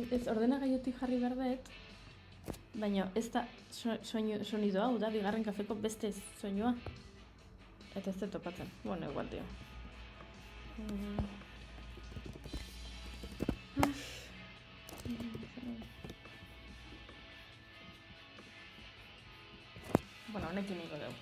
Ez ordenagailutik jarri behar dut, baina ez da sonido hau da, bigarren kafeko beste soinua. Eta ez dut topatzen. Bueno, igual, tio. Bueno, honekin niko dugu.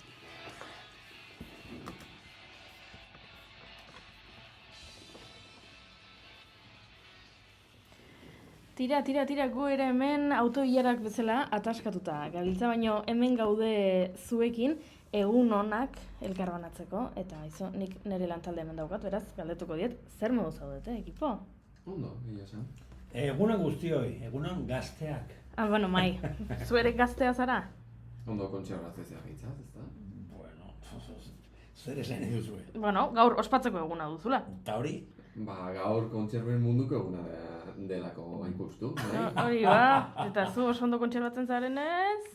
Tira, gu ere hemen autoilarak bezala ataskatuta gabiltza, baino hemen gaude zuekin egun onak elkarbanatzeko, eta izo, nik nire lantalde hemen daukat, beraz, galdetuko diet, zer modu zaudete, ekipo? Ondo, egia esan. Egunon guztioi, egunon gazteak. Bueno, mai, zu ere gaztea zara? Ondo kontserbatzea gaitzat, ez da? Bueno, zer esan eduzue. Bueno, gaur ospatzeko eguna duzula. Eta hori? Ba, gaur kontserben munduko eguna delako ikustu. Hori ba, eta zu oso ondo kontserbatzen zarenez?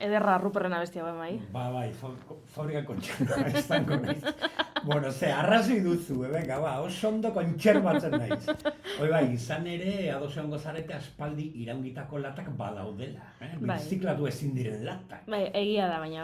Ederra Ruperren abestia bai. Bai, fabrika kontserba estango naiz. Bueno, arrazoi duzu, venga, oso ondo kontserbatzen naiz. Hoi bai, izan ere, ados egongo zarete aspaldi iraungitako latak badaudela. Birziklatu ezin diren latak. Bai, egia da, baina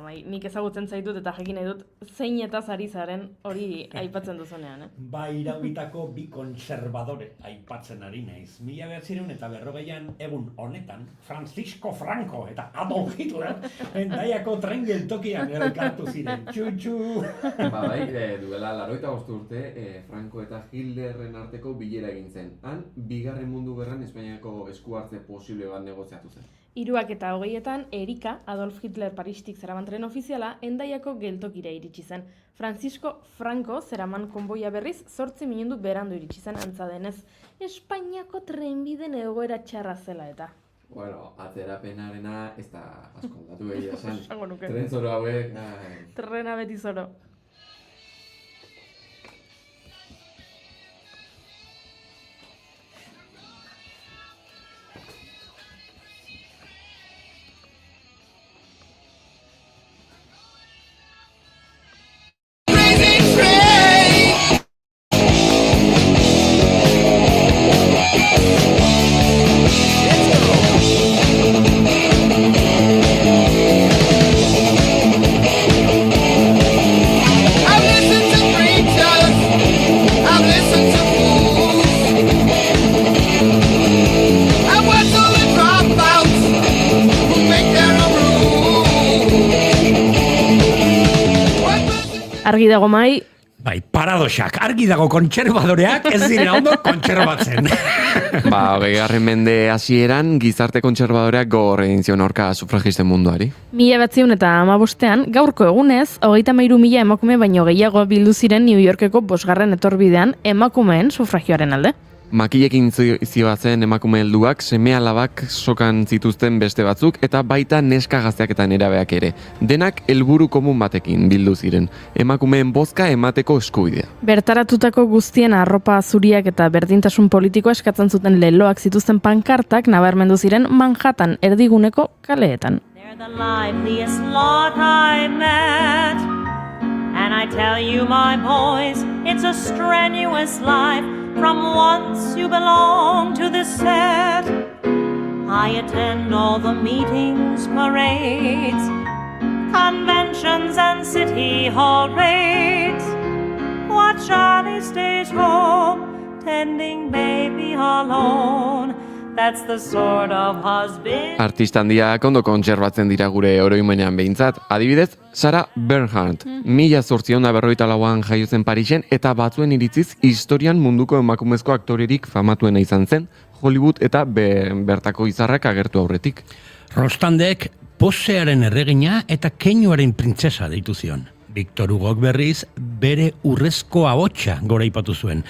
bai, nik ezagutzen zaitut eta jakin nahi dut zein eta ari zaren hori aipatzen duzunean, Bai, iraungitako bi kontserbadore aipatzen ari naiz. 1940an egun honetan, Francisco Franco eta Adolf Hitler Hendaiako tren geltokian elkartu ziren. Txu-txu! Bai, duela 85 urte, Franco eta Hitlerren arteko bilera egin zen. Han, bigarren mundu gerran Espainiako esku hartze posible bat negoziatu zen. 1920etan, Erika, Adolf Hitler Paristik zeraman tren ofiziala, Hendaiako geltokira iritsi zen. Francisco Franco zeraman konboia berriz 8 minutu berandu iritsi zen antza denez. Espainiako trenbiden egoera txarra zela eta. Bueno, atzerapenarena ez da asko aldatu egia esan. Tren zoro hauek... Trena beti zoro. Argi dago mai. Bai, paradoxak, argi dago kontserbadoreak ez dira ondo kontserbatzen. 20. mende hasieran gizarte kontserbadoreak gogor egin zion aurka sufragisten munduari. 1915ean, gaurko egunez, 33.000 emakume baino gehiago bildu ziren New Yorkeko 5. etorbidean emakumeen sufragioaren alde. Makilekin zibatzen emakume helduak, seme-alabak sokan zituzten beste batzuk, eta baita neska gazteak eta nerabeak ere. Denak helburu komun batekin bildu ziren, emakumeen bozka emateko eskubidea. Bertaratutako guztien arropa zuriak eta berdintasun politikoa eskatzen zuten leloak zituzten pankartak nabarmendu ziren Manhattan erdiguneko kaleetan. They're the liveliest lot I met, and I tell you, my boys, it's a strenuous life. From once you belong to this set, I attend all the meetings, parades, conventions and city hall raids. While Charlie stays home, tending baby alone. That's the sort of husband. Artista handiak ondo kontserbatzen dira gure oroimenean behintzat. Adibidez, Sarah Bernhardt, 1854an jaio zen Parisen eta batzuen iritziz historian munduko emakumezko aktorerik famatuena izan zen, Hollywood eta bertako izarrak agertu aurretik. Rostandek posearen erregina eta keinuaren printzesa deitu zion. Victor Hugok berriz bere urrezko ahotsa goraipatu zuen.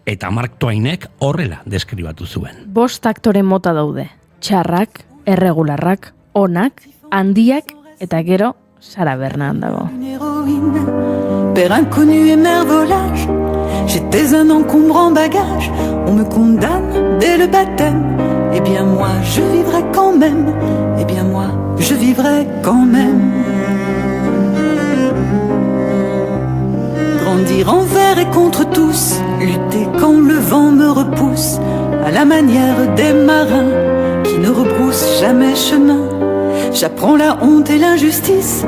Eta Mark Twainek horrela deskribatu zuen. 5 aktore mota daude. Txarrak, erregularrak, onak, handiak eta gero Sarah Bernhardt dago. Une héroïne, père inconnu et mère volage. J'étais un encombrant bagage. On me condamne dès le baptême. Eh bien moi, je vivrai quand même. Eh bien moi, je vivrai quand même. Grandir envers et contre tous, lutter quand le vent me repousse, à la manière des marins qui ne rebroussent jamais chemin. J'apprends la honte et l'injustice,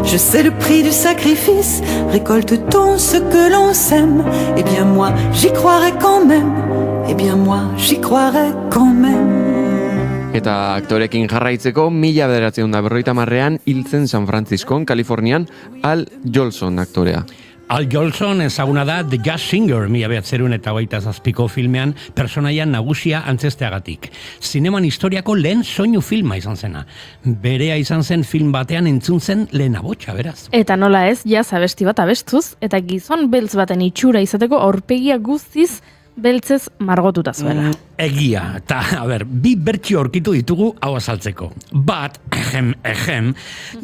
je sais le prix du sacrifice. Récolte-t-on ce que l'on sème? Eh bien moi, j'y croirai quand même. Eh bien moi, j'y croirai quand même. Eta aktorekin jarraitzeko, 1950ean hil zen San Franciscon, Kalifornian, Al Jolson aktorea. Al Jolson ezaguna da The Jazz Singer 1927ko filmean personaia nagusia antzesteagatik. Zineman historiako lehen soinu filma izan zena. Berea izan zen film batean entzun zen lehen abotsa, beraz. Eta nola ez, jazz abesti bat abestuz, eta gizon beltz baten itxura izateko aurpegia guztiz beltzez margotuta zuela. Egia, eta, bi bertsio aurkitu ditugu hau azaltzeko. Bat,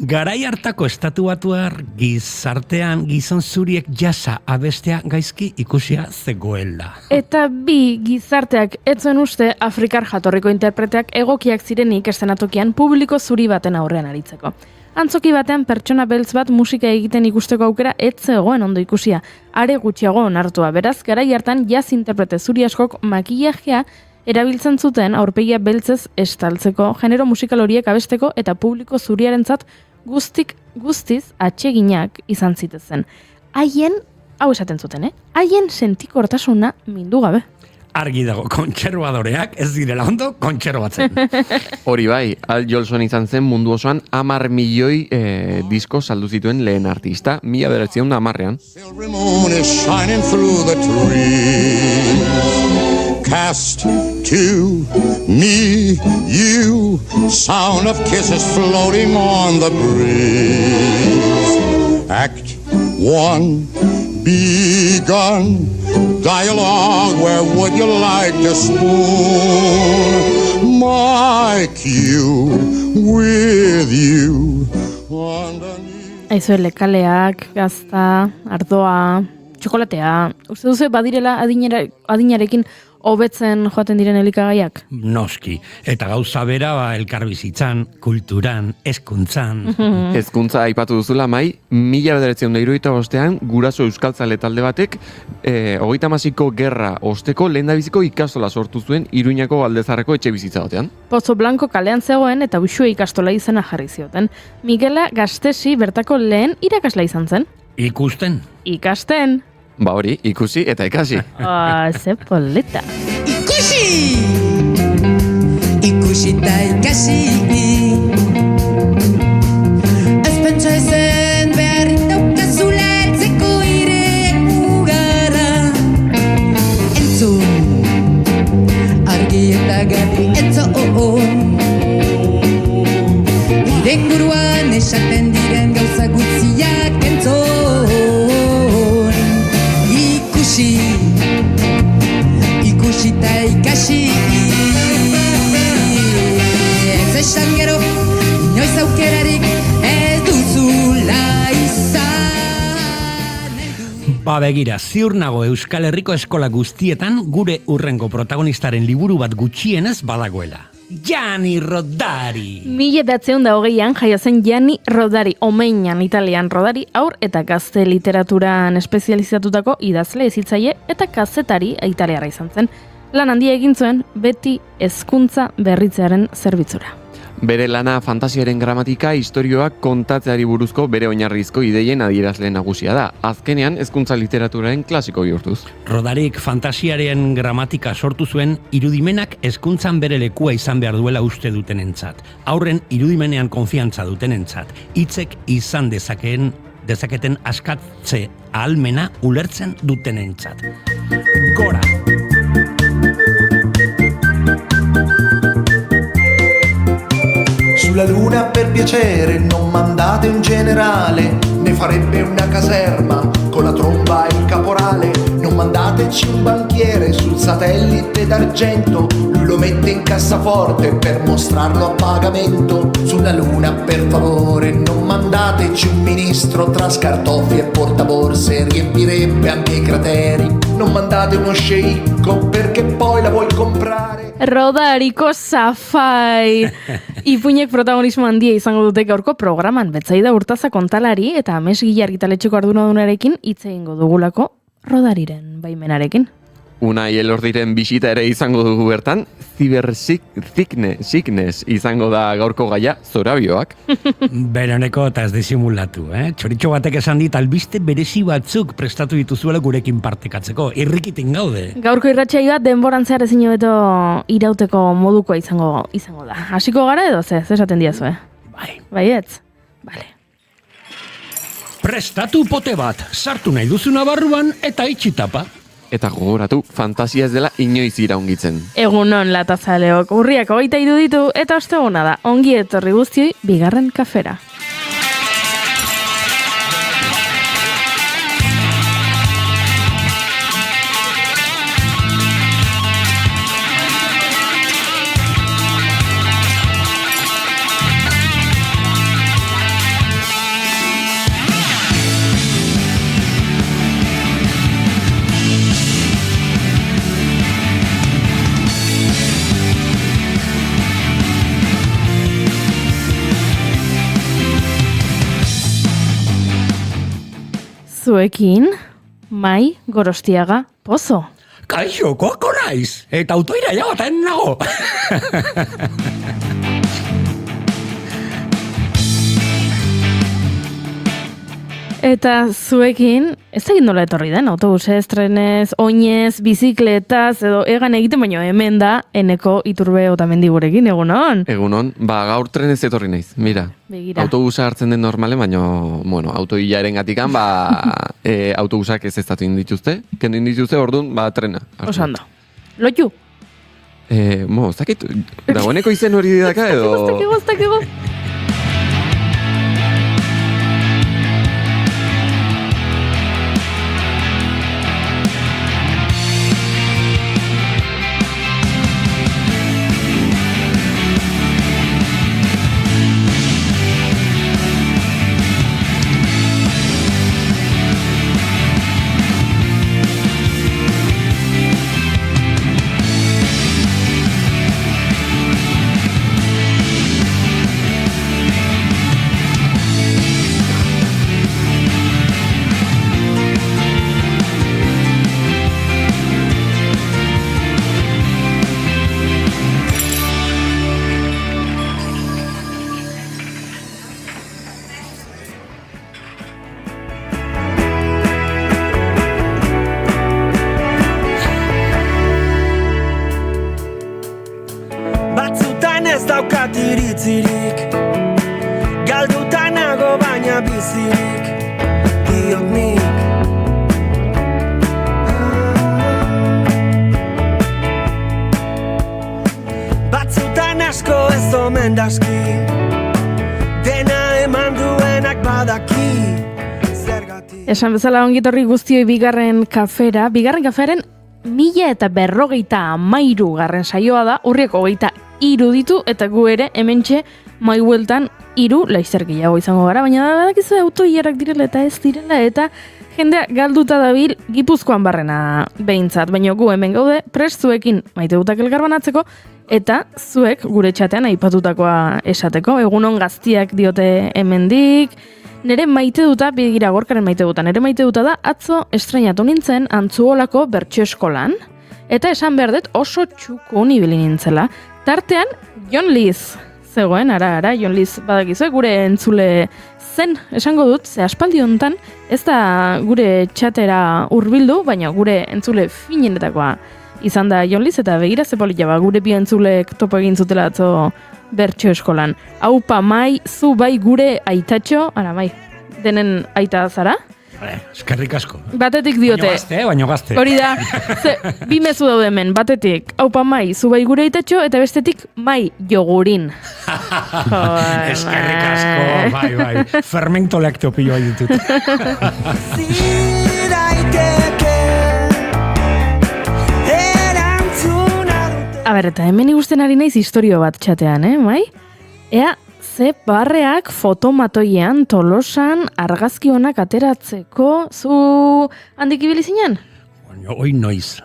garai hartako estatuatuar gizartean gizon zuriek jasa abestea gaizki ikusia zegoela. Eta bi, gizarteak etzuen uste Afrikar jatorriko interpreteak egokiak zirenik eszenatokian publiko zuri baten aurrean aritzeko. Antzoki batean pertsona beltz bat musika egiten ikusteko aukera ez zegoen ondo ikusia, are gutxiago onartua. Beraz, garai hartan jazz interprete zuri askok makillajea erabiltzen zuten aurpegia beltzez estaltzeko, genero musikal horiek abesteko eta publiko zuriarentzat guztiz atseginak izan zitezen. Haien, hau esaten zuten, haien sentikortasuna mindu gabe. Argi dago, kontserbadoreak ez direla ondo kontserbatzen. Hori bai, Al Jolson izan zen mundu osoan 10 milioi disko saldu zituen lehen artista, 1910ean. Silvery moon is shining through the trees. Cast to me, you, sound of kisses floating on the breeze. Act 1, begun. Dialogue, where would you like to spoon my cue with you underneath? Aizuele, kaleak, gazta, ardoa, txokolatea, uste duzu badirela adinarekin hobetzen joaten diren elikagaiak? Noski, eta gauza bera elkarbizitzan, kulturan, hezkuntzan. Hezkuntza aipatu duzula, Mai, 1975ean guraso euskaltzale talde batek 36ko gerra osteko lehendabiziko ikastola sortu zuen Iruñako Aldezarreko etxe bizitza batean. Pozo Blanco kalean zegoen eta Uxue ikastola izena jarri zioten. Miguela Gastesi bertako lehen irakasla izan zen. Ikusten. Ikasten. Ba hori, ikusi eta ikasi. Ze polita. Ikusi! Ikusi eta ikasi. Ez pentsa ezen beharrik daukazula heltzeko ireku gara. Entzun, argi eta garbi entzun. Diren guruan esaten diren gauza gutziak entzun. Ikusi eta ikasi. Ez esan gero, inoiz aukerarik ez duzula izan. Ba begira, ziur nago Euskal Herriko eskola guztietan gure urrengo protagonistaren liburu bat gutxienez badagoela. Gianni Rodari. 1920an jaio zen Gianni Rodari, omeinan Italian Rodari, haur eta gazte literaturan espezializatutako idazle, hezitzaile eta kazetari italiarra izan zen. Lan handia egin zuen beti hezkuntza berritzearen zerbitzura. Bere lana fantasiaren gramatika istorioak kontatzeari buruzko bere oinarrizko ideien adierazle nagusia da. Azkenean hezkuntza literaturaren klasiko bihurtuz. Rodarik fantasiaren gramatika sortu zuen irudimenak hezkuntzan bere lekua izan behar duela uste dutenentzat. Aurren irudimenean konfiantza dutenentzat. Hitzek izan dezaketen askatze ahalmena ulertzen dutenentzat. Gora! Sulla luna per piacere non mandate un generale, ne farebbe una caserma con la tromba e il caporale. Non mandateci un banchiere sul satellite d'argento, lui lo mette in cassaforte per mostrarlo a pagamento. Sulla luna per favore non mandateci un ministro tra scartoffie e portaborse, riempirebbe anche i crateri. Non mandate uno sceicco perché poi la vuoi comprare. Rodariko zafai! Ipuinek protagonismo handia izango dute gaurko programan, Betsaida Urtaza kontalari eta amesgile argitaletxeko arduradunarekin hitz egingo dugulako Rodariren baimenarekin. Unai Elordiren bisita ere izango dugu bertan, sickness izango da gaurko gaia, zorabioak. Bereneko eta ez disimulatu, Txoritxo batek esan dit, albiste berezi batzuk prestatu dituzuela gurekin partekatzeko, irrikitin gaude. Gaurko irratsaioa denboran zehar ezin hobeto irauteko modukoa izango da. Hasiko gara edo ze esaten diazu, Bai. Baietz? Bale. Prestatu pote bat, sartu nahi duzuna barruan eta itxitapa. Eta gogoratu, fantasia ez dela inoiz iraungitzen. Egunon latazaleok, urriak 23 ditu eta osteguna da, ongi etorri guztioi bigarren kafera. Zuekin, Mai Gorostiaga Pozo. Kaixo, koko naiz, eta autoiraia baten nago. Eta zuekin, ez da nola etorri den, autobusez, trenez, oinez, bizikletaz, edo egan egiten, baino hemen da, Eneko Iturbe Otamendi gurekin, egunon? Egunon, gaur trenez etorri naiz, mira. Begira. Autobusa hartzen den normalen, baino, autoilaren gatikan, autobusak ez estatu indituzte, kendu indituzte, orduan, trena. Oso ondo. Lotu? Ez dakit, dagoeneko izen hori didaka, edo... Ez dakigu. ez daukat iritzirik, galduta nago baina bizirik, diot nik. Batzutan asko ez omen daski, dena eman duenak badaki. Esan bezala ongitorri guztioi bigarren kafera. Bigarren kaferen 1053 garren saioa da, urriako 23 ditu, eta gu ere hementxe mai bueltan 3 laizzer gehiago izango gara, baina badakizu auto-ilarak direla eta ez direla, eta jendea galduta dabil Gipuzkoan barrena behintzat, baina gu hemen gaude prest zuekin maite dutak elgarbanatzeko, eta zuek gure txatean aipatutakoa esateko, egunon gaztiak diote hemendik, nere maite duta, begira Gorkaren maite duta, nere maite duta da, atzo estrenatu nintzen Antzuolako bertso eskolan, eta esan behar dut oso txukun ibili nintzela. Tartean, Jon Liz zegoen, ara, Jon Liz badakizu, gure entzule zen, esango dut, ze aspaldi honetan, ez da gure txatera hurbildu, baina gure entzule finenetakoa izan da Jon Liz, eta begira ze polita ba, gure bi entzulek topo egin zutela atzo bertso eskolan. Aupa mai, zu bai gure aitatxo, ara bai, denen aita zara? Eskerrik asko. Batetik diote. Baino gazte. Hori da, bi mezu daude hemen, batetik, aupa mai, zu bai gure aitatxo, eta bestetik mai jogurin. Eskerrik asko, bai. Fermento laktopilloa ditut. A ber, eta hemen ikusten ari naiz historio bat txatean, mai? Ea, ze barreak fotomatoian Tolosan argazki honak ateratzeko zu handik ibili zinen? Hoi noiz.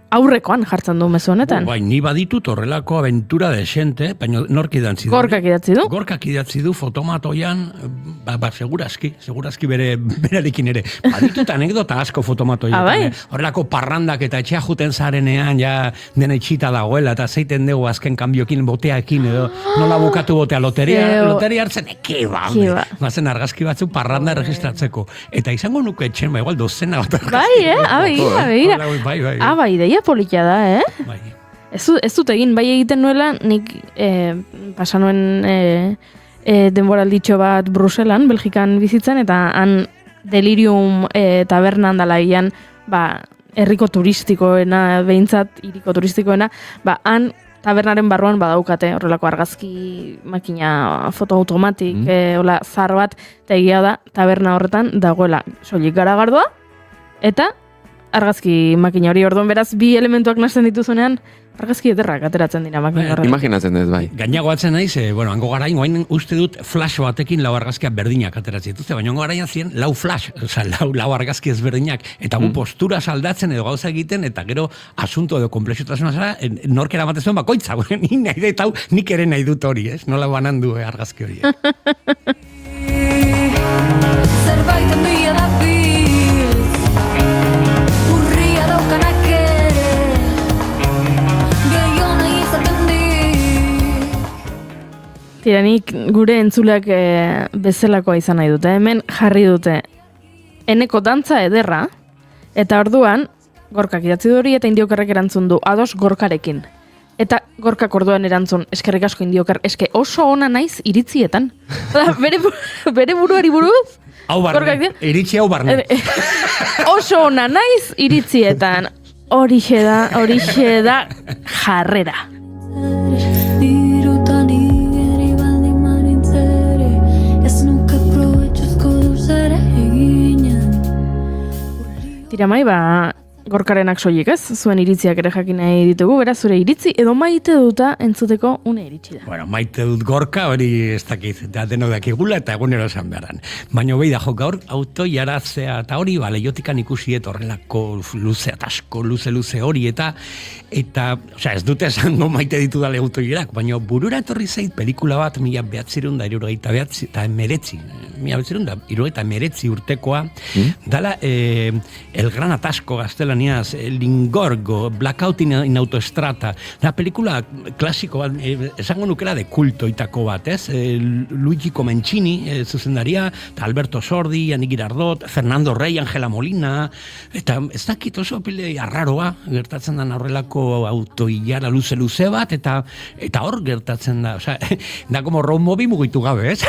Aurrekoan jartzen du mezu honetan. Bai, ni baditut horrelako aventura desente, baina nork idatzi du? Gorkak idatzi du? Gorkak idatzi du fotomatoian, segurazki berarekin ere. Baditut anekdota asko fotomatoietan. Bai? Horrelako parrandak eta etxea juten zarenean, ja dena itxita dagoela, eta zeiten dugu azken kanbiokin, boteakin, edo nola bukatu botea, loteria hartzen, eke ba. Mazen argazki batzuk parranda registratzeko. Eta izango nuke etxen, igual dozena bat. Bai, ideia polita da, Bai. Ez dut egin, bai egiten nuela, nik pasanuen denboralditxo bat Bruselan, Belgikan bizitzen, eta han delirium tabernan dala ian, herriko turistikoena, behintzat hiriko turistikoena, han tabernaren barruan badaukate, horrelako argazki makina fotoautomatik, hola zar bat, eta egia da, taberna horretan dagoela soilik garagardoa, eta argazki makina hori, orduan beraz bi elementuak nasten dituzunean, argazki ederrak ateratzen dira makina horretan. Imaginatzen dut, bai. Gainago atzen naiz, hango garain, oain uste dut flash batekin lau argazkiak berdinak ateratzen dituzte, baina hango garaian ziren lau flash, lau argazki ezberdinak, eta gu postura saldatzen edo gauza egiten, eta gero asunto edo komplexotasuna zara, norkera batezuen bakoitza, nik ere nahi dut hori, nola banandu argazki hori. Zerbait handia da Tiranik gure entzuleak bezalakoa izan nahi dute. Hemen jarri dute eneko dantza ederra, eta orduan Gorkak idatzi du hori eta Indiokerrek erantzun du ados Gorkarekin. Eta Gorkak orduan erantzun, eskerrik asko Indioker, eske oso ona naiz iritzietan. Bere buruari buruz? Hau barne, iritzi hau barne. Oso ona naiz iritzietan. Horixe da jarrera. Tiramai, Gorkarenak soilik ez, zuen iritziak ere jakin nahi ditugu, beraz zure iritzi edo maite duta entzuteko une iritsi da. Bueno, maite dut Gorka, hori ez dakit, da denok dakigula eta egunero esan beharan. Baina behi da, gaur auto jarazea eta hori, leiotikan ikusiet horrelako luze, atasko luze hori eta osea, ez dute esango maite ditu dale auto jarak, baina burura etorri zait pelikula bat, 1989 urtekoa, dala El Gran Atasco gaztelaniaz, Lingorgo, Blackout in Autoestrada, da pelikula klasiko bat, esango nukera de kultoitako bat, ez? Luigi Comencini, zuzendaria, eta Alberto Sordi, Ani Girardot, Fernando Rey, Angela Molina, eta ez dakit oso pile arraroa, gertatzen da horrelako autoilara luze bat, eta hor gertatzen da, osea, da como road movie mugitu gabe, ez?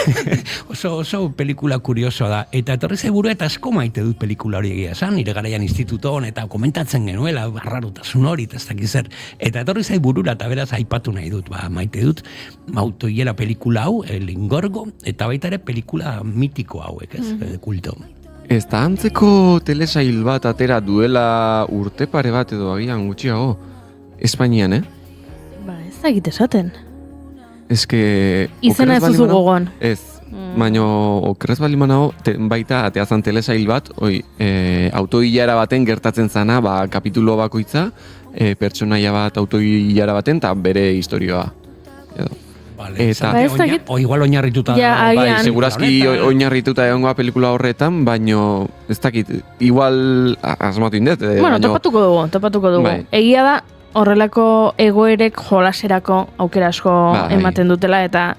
oso pelikula kuriosoa da, eta etorri zaiburu eta asko maite dut pelikula hori egia esan, nire garaian institutoan, eta komentatzen genuela, arrarotasun hori, ez dakit zer, eta etorri zaiburura, eta beraz aipatu nahi dut, maite dut, autoiera pelikula hau, Lingorgo, eta baita ere pelikula mitiko hauek, ez, kulto. Ez da antzeko telesail bat atera duela urte pare bat edo agian gutxiago, Espainian, Ez da egite esaten. Eske... Izena ez duzu gogoan. Ez, baina okerrez bali manago, baita ateazan telesail bat, autoilara baten gertatzen zana, kapitulo bakoitza, pertsonaia bat autoilara baten, eta bere historioa. Edo. Vale, Eta- Ba, ez dakit. o igual oinarrituta Ja, da. agian. Bai, segurazki oinarrituta egongoa pelikula horretan, baino ez dakit, igual asmatu indet. Bueno, topatuko dugu. Bai. Egia da, horrelako egoerek jolaserako aukera asko Bai. ematen dutela, eta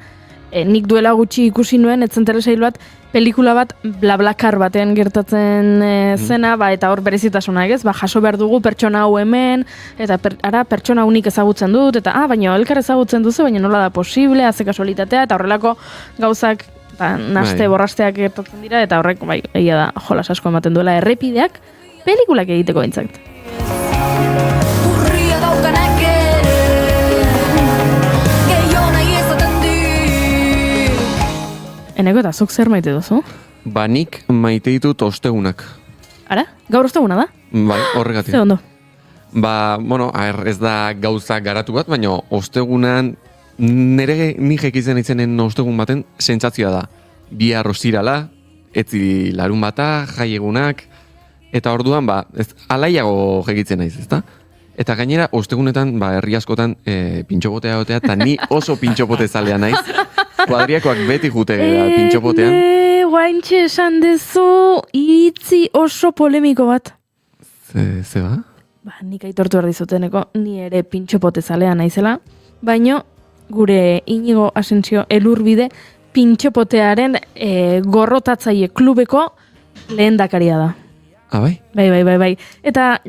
nik duela gutxi ikusi nuen, etzen telesail bat, pelikula bat blablakar batean gertatzen zena, eta hor berezitasuna, ez? Jaso behar dugu pertsona hau hemen, eta pertsona unik ezagutzen dut, eta baina elkar ezagutzen duzu, baina nola da posible, haze kasualitatea, eta horrelako gauzak naste borrasteak gertatzen dira, eta horrek, bai, egia da, jolas asko ematen duela errepideak, pelikulak egiteko aintzat. Urria daukanak ere gehiago nahi ezaten di. Eneko eta zuk zer maite duzu? Nik maite ditut ostegunak. Ara? Gaur osteguna da? Bai, horregatik. Ze ondo. Bueno, ez da gauza garatu bat, baina ostegunan nik ekitzen itzenen ostegun baten sentsazioa da. Bihar ostirala, etzi larun bata, jaiegunak, eta orduan, alaiago jegitzen naiz, ezta? Eta gainera, ostegunetan, herri askotan pintxopotea egotea, eta ni oso pintxopote zalea naiz. Kuadriakoak beti jute pintxopotean. Guaintxe esan dezu iritzi oso polemiko bat. Ze ba? Nik aitortu behar dizuteneko, ni ere pintxopote zalea naizela, baino gure Inigo Asensio Elurbide pintxopotearen gorrotatzaile klubeko lehendakaria da. Bai? Bai. Eta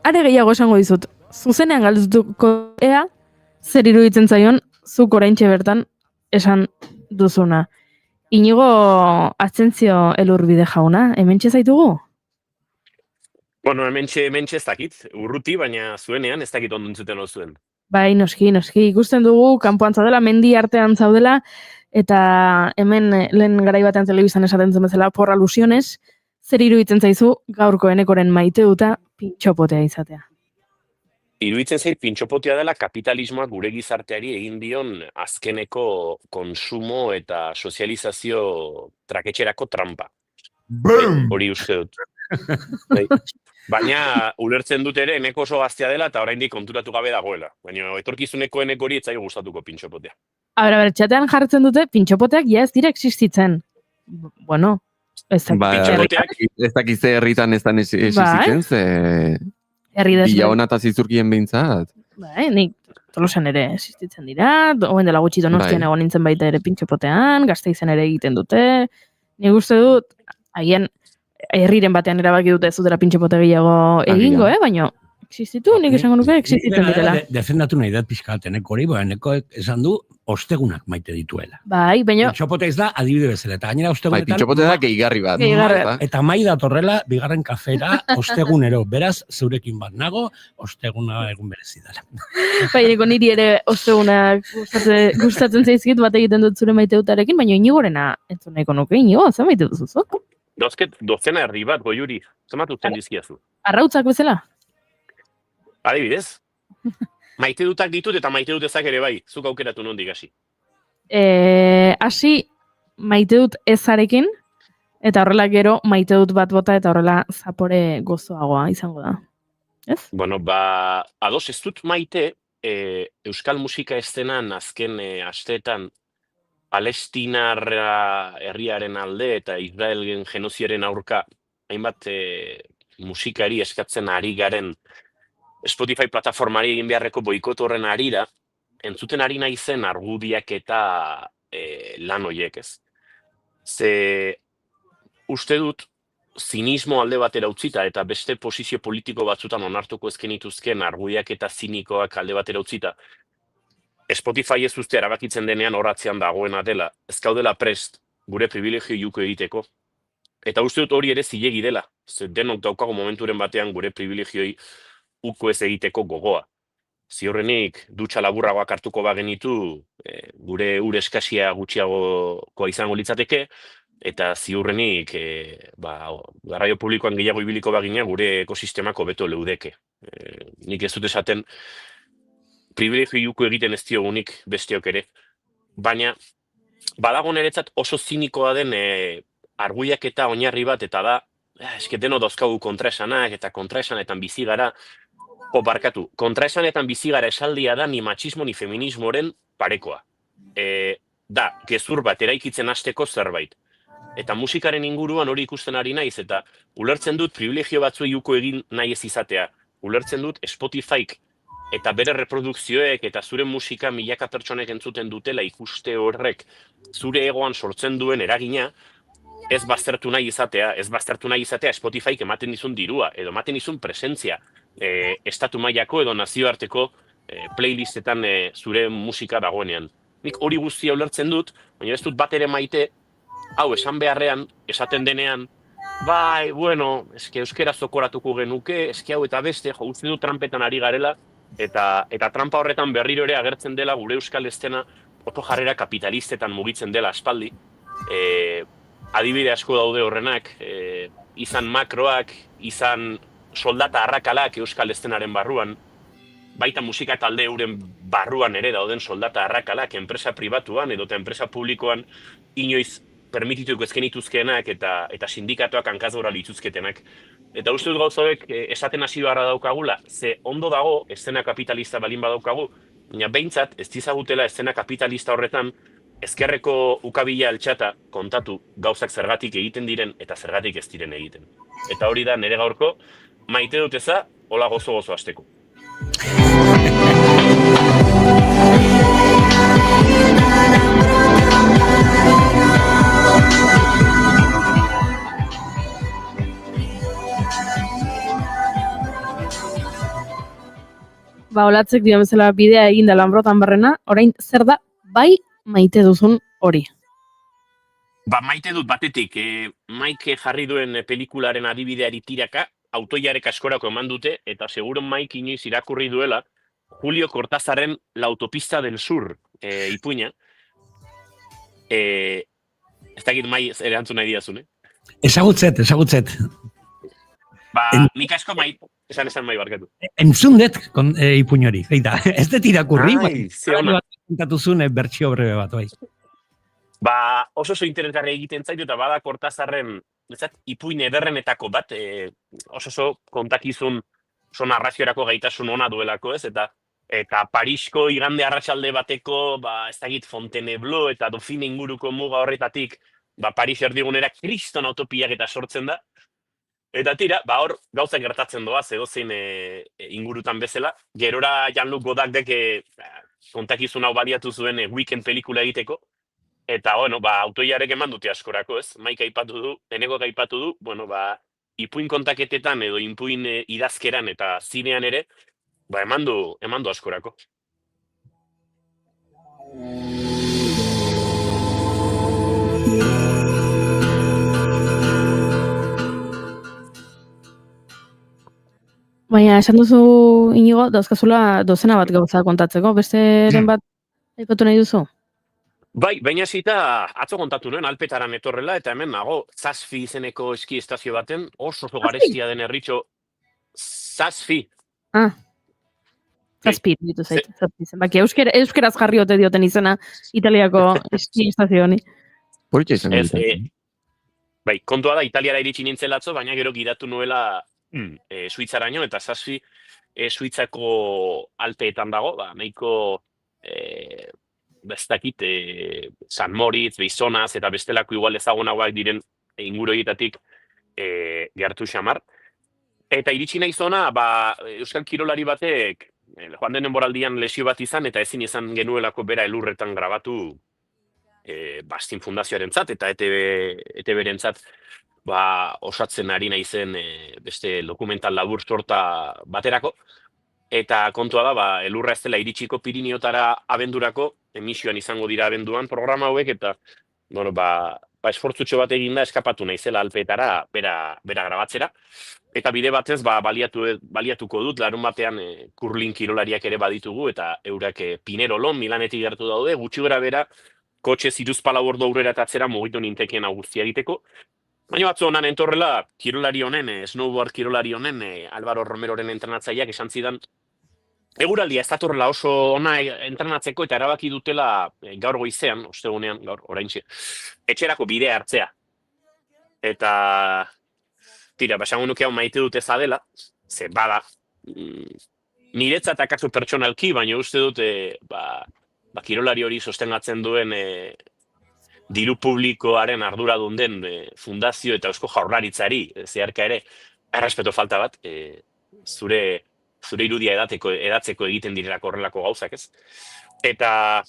are gehiago esango dizut, zuzenean galdutuko ea, zer iruditzen zaion, zuk oraintxe bertan esan duzuna. Inigo Asensio Elurbide jauna, hementxe zaitugu? Bueno, hementxe ez dakit, urruti, baina zuenean ez dakit ondo entzuten zuen. Bai, noski, ikusten dugu, kanpoan zaudela, mendi artean zaudela, eta hemen lehen garai batean telebizan esaten zen bezala, por alusiones, zer iruditzen zaizu gaurko Enekoren maite duta pintxopotea izatea. Iruditzen zait pintxopotea dela kapitalismoak gure gizarteari egin dion azkeneko konsumo eta sozializazio traketxerako trampa. Hori uste dut. Baina ulertzen dut ere Eneko oso gaztea dela eta oraindik konturatu gabe dagoela. Baina etorkizuneko Enekori ez zaio gustatuko pintxopotea. Txatean jartzen dute pintxopoteak ja ez dira existitzen. Bueno, ez dakit ze herritan ez dan existitzen, ze... Herri desberdin. Bila hona eta zizurkien behintzat. Bai, nik Tolosan ere existitzen dira, oen dela gutxi Donostian egon nintzen baita ere pintxopotean, Gasteizen ere egiten dute. Nik uste dut, agian herriren batean erabaki dute ez dutela pintxopote gehiago egingo, baina existitu, nik esango nuke existitzen direla. Defendatu nahi dat pixkat Enekori, Enekoek esan du ostegunak maite dituela. Bai, baina... Pintxopote ez da adibide bezala, eta gainera ostegunetan... Bai, pintxopote da gehigarri bat. Eta mai datorrela, bigarren kafera, ostegunero. Beraz, zeurekin bat nago, osteguna egun berezi dela. Bai, niri ere ostegunak gustatzen zaizkit bat egiten dut zure maite dutarekin, baina Inigorena entzun nahiko nuke, Inigo, zer maite duzu? Dauzket dozena herri bat, Goiuri, zemat uzten dizkiazu. Arrautzak bezala? Adibidez. Maite dutak ditut eta maite dut ezak ere bai, zuk aukeratu nondik hasi. Hasi maite dut ezarekin, eta horrela gero maite dut bat bota eta horrela zapore gozoagoa izango da. Ez? Bueno, ados ez dut maite, euskal musika eszenan azken asteetan Palestinarra herriaren alde eta Israelen genoziaren aurka hainbat musikari eskatzen ari garen Spotify plataformari egin beharreko boikot horren arira, entzuten ari naizen argudiak eta lan hoiek ez. Ze uste dut, zinismo alde batera utzita eta beste posizio politiko batzutan onartuko ezken ituzken argudiak eta zinikoak alde batera utzita, Spotify ez uste erabakitzen denean horatzean dagoena dela, ez gaudela prest gure privilegio juko egiteko. Eta uste dut hori ere zilegi dela, ze denok daukago momenturen batean gure privilegioi uko ez egiteko gogoa. Ziurrenik dutxa laburragoak hartuko bagenitu, gure ur eskasia gutxiagokoa izango litzateke, eta ziurrenik garraio publikoan gehiago ibiliko bagina gure ekosistemako beto leudeke. Nik ez dut esaten privilegio juko egiten ez diogunik besteok ere, baina badago niretzat oso zinikoa den arguiak eta oinarri bat, eta da, eske deno dauzkagu kontraesanak eta kontraesanetan bizi gara. Barkatu, kontraesanetan bizi gara esaldia da ni matxismo ni feminismoren parekoa. Da, gezur bat eraikitzen hasteko zerbait. Eta musikaren inguruan hori ikusten ari naiz, eta ulertzen dut privilegio batzuei uko egin nahi ez izatea. Ulertzen dut Spotifyk eta bere reprodukzioek eta zure musika milaka pertsonek entzuten dutela ikuste horrek zure egoan sortzen duen eragina, ez baztertu nahi izatea Spotifyk ematen dizun dirua, edo ematen dizun presentzia, estatu mailako edo nazioarteko playlistetan zure musika dagoenean. Nik hori guztia ulertzen dut, baina ez dut bat ere maite, hau esan beharrean, esaten denean, bai, bueno, eske euskera zokoratuko genuke, eske hau eta beste, uste dut trampetan ari garela, eta trampa horretan berriro ere agertzen dela gure euskal estena oto jarrera kapitalistetan mugitzen dela aspaldi. Adibide asko daude horrenak, izan makroak, izan soldata arrakalak euskal estenaren barruan, baita musika talde euren barruan ere dauden soldata arrakalak enpresa pribatuan edo enpresa publikoan inoiz permitituko ezkenituzkenak eta sindikatuak hankazgora lituzketenak. Eta uste dut gauzauek esaten hasi beharra daukagula, ze ondo dago eszena kapitalista balin badaukagu, baina behintzat ez dizagutela eszena kapitalista horretan ezkerreko ukabila altxata kontatu gauzak zergatik egiten diren eta zergatik ez diren egiten. Eta hori da nire gaurko, maite dut eza, hola gozo hasteko. Olatzek dio bezala bidea egin da Lanbrotan barrena, orain zer da bai maite duzun hori? Maite dut batetik, Mike jarri duen pelikularen adibideari tiraka, autoiarek askorako eman dute, eta seguro Mike inoiz irakurri duela Julio Cortázarren La autopista del sur ipuina. Ez dakit mai erantzun nahi diazun, Ezagutzet. Nik asko esan mai barkatu. Entzun dut ipuin hori, ez dut irakurri, kontatu bertsio breve bat, bai. Oso interesgarri egiten zaitu eta bada Cortázarren ipuin ederrenetako bat, oso kontakizun narraziorako gaitasun ona duelako, ez? Eta Parisko igande arratsalde bateko, ez dakit Fontainebleau eta Dauphine inguruko muga horretatik, Paris erdigunera kriston autopiak eta sortzen da. Eta tira, hor gauzak gertatzen doaz, edozein ingurutan bezala. Gerora Jean-Luc Godardek kontakizun hau baliatu zuen Weekend pelikula egiteko. Eta, autoiarek eman dute askorako, ez? Maik aipatu du, Enegok aipatu du, ipuin kontaketetan edo ipuin idazkeran eta zinean ere, eman du askorako. Baina, esan duzu, Inigo, dauzkazula dozena bat gauza kontatzeko, besteren bat aipatu nahi duzu? Baina zita atzo kontatu nuen, Alpetaran etorrela, eta hemen nago, Zazfi izeneko eski estazio baten, oso garestia den herritxo, Zazfi. Zazpi, ditu zait. Baki, euskeraz jarri ote dioten izena Italiako eski estazio honi. Politxe izan dut. Kontua da, Italiara iritsi nintzen latzo, baina gero gidatu nuela Suitzaraino, eta Zazfi Suitzako Alpeetan dago, nahiko bestakit San Moritz, Beisonaz, eta bestelako igual ezagunagoak diren inguroietatik gertu xamar. Eta iritsi nahi zona, Euskal Kirolari batek joan den denboraldian lesio bat izan, eta ezin izan genuelako bera elurretan grabatu Bastin Fundazioarentzat eta ETB-rentzat osatzen ari naizen beste dokumental labur sorta baterako. Eta kontua da, elurra ez dela iritsiko Pirineotara abendurako, emisioan izango dira abenduan programa hauek, eta esfortzutxo bat eginda eskapatu naizela Alpeetara bera grabatzera. Eta bide batez, baliatuko dut, larun batean kurlin kirolariak ere baditugu, eta eurak Pinerolon, Milanetik gertu daude, gutxi gara bera, kotxe ziruzpalau ordu aurrera eta atzera mugitu nintekien aguztia egiteko. Baina batzu honan entorrela, kirolari honen, snowboard kirolari honen, Álvaro Romeroren entrenatzaileak esan zidan, eguraldia ez datorrela oso ona entrenatzeko eta erabaki dutela gaur goizean, ostegunean, gaur oraintxe, etxerako bidea hartzea. Eta, tira, esango nuke hau maite dute zadela, ze bada, niretzat akaso pertsonalki, baina uste dute, kirolari hori sostengatzen duen diru publikoaren arduradun den fundazio eta Eusko Jaurlaritzari, zeharka ere, errespeto falta bat, zure irudia edatzeko egiten direlako horrelako gauzak, ez? Eta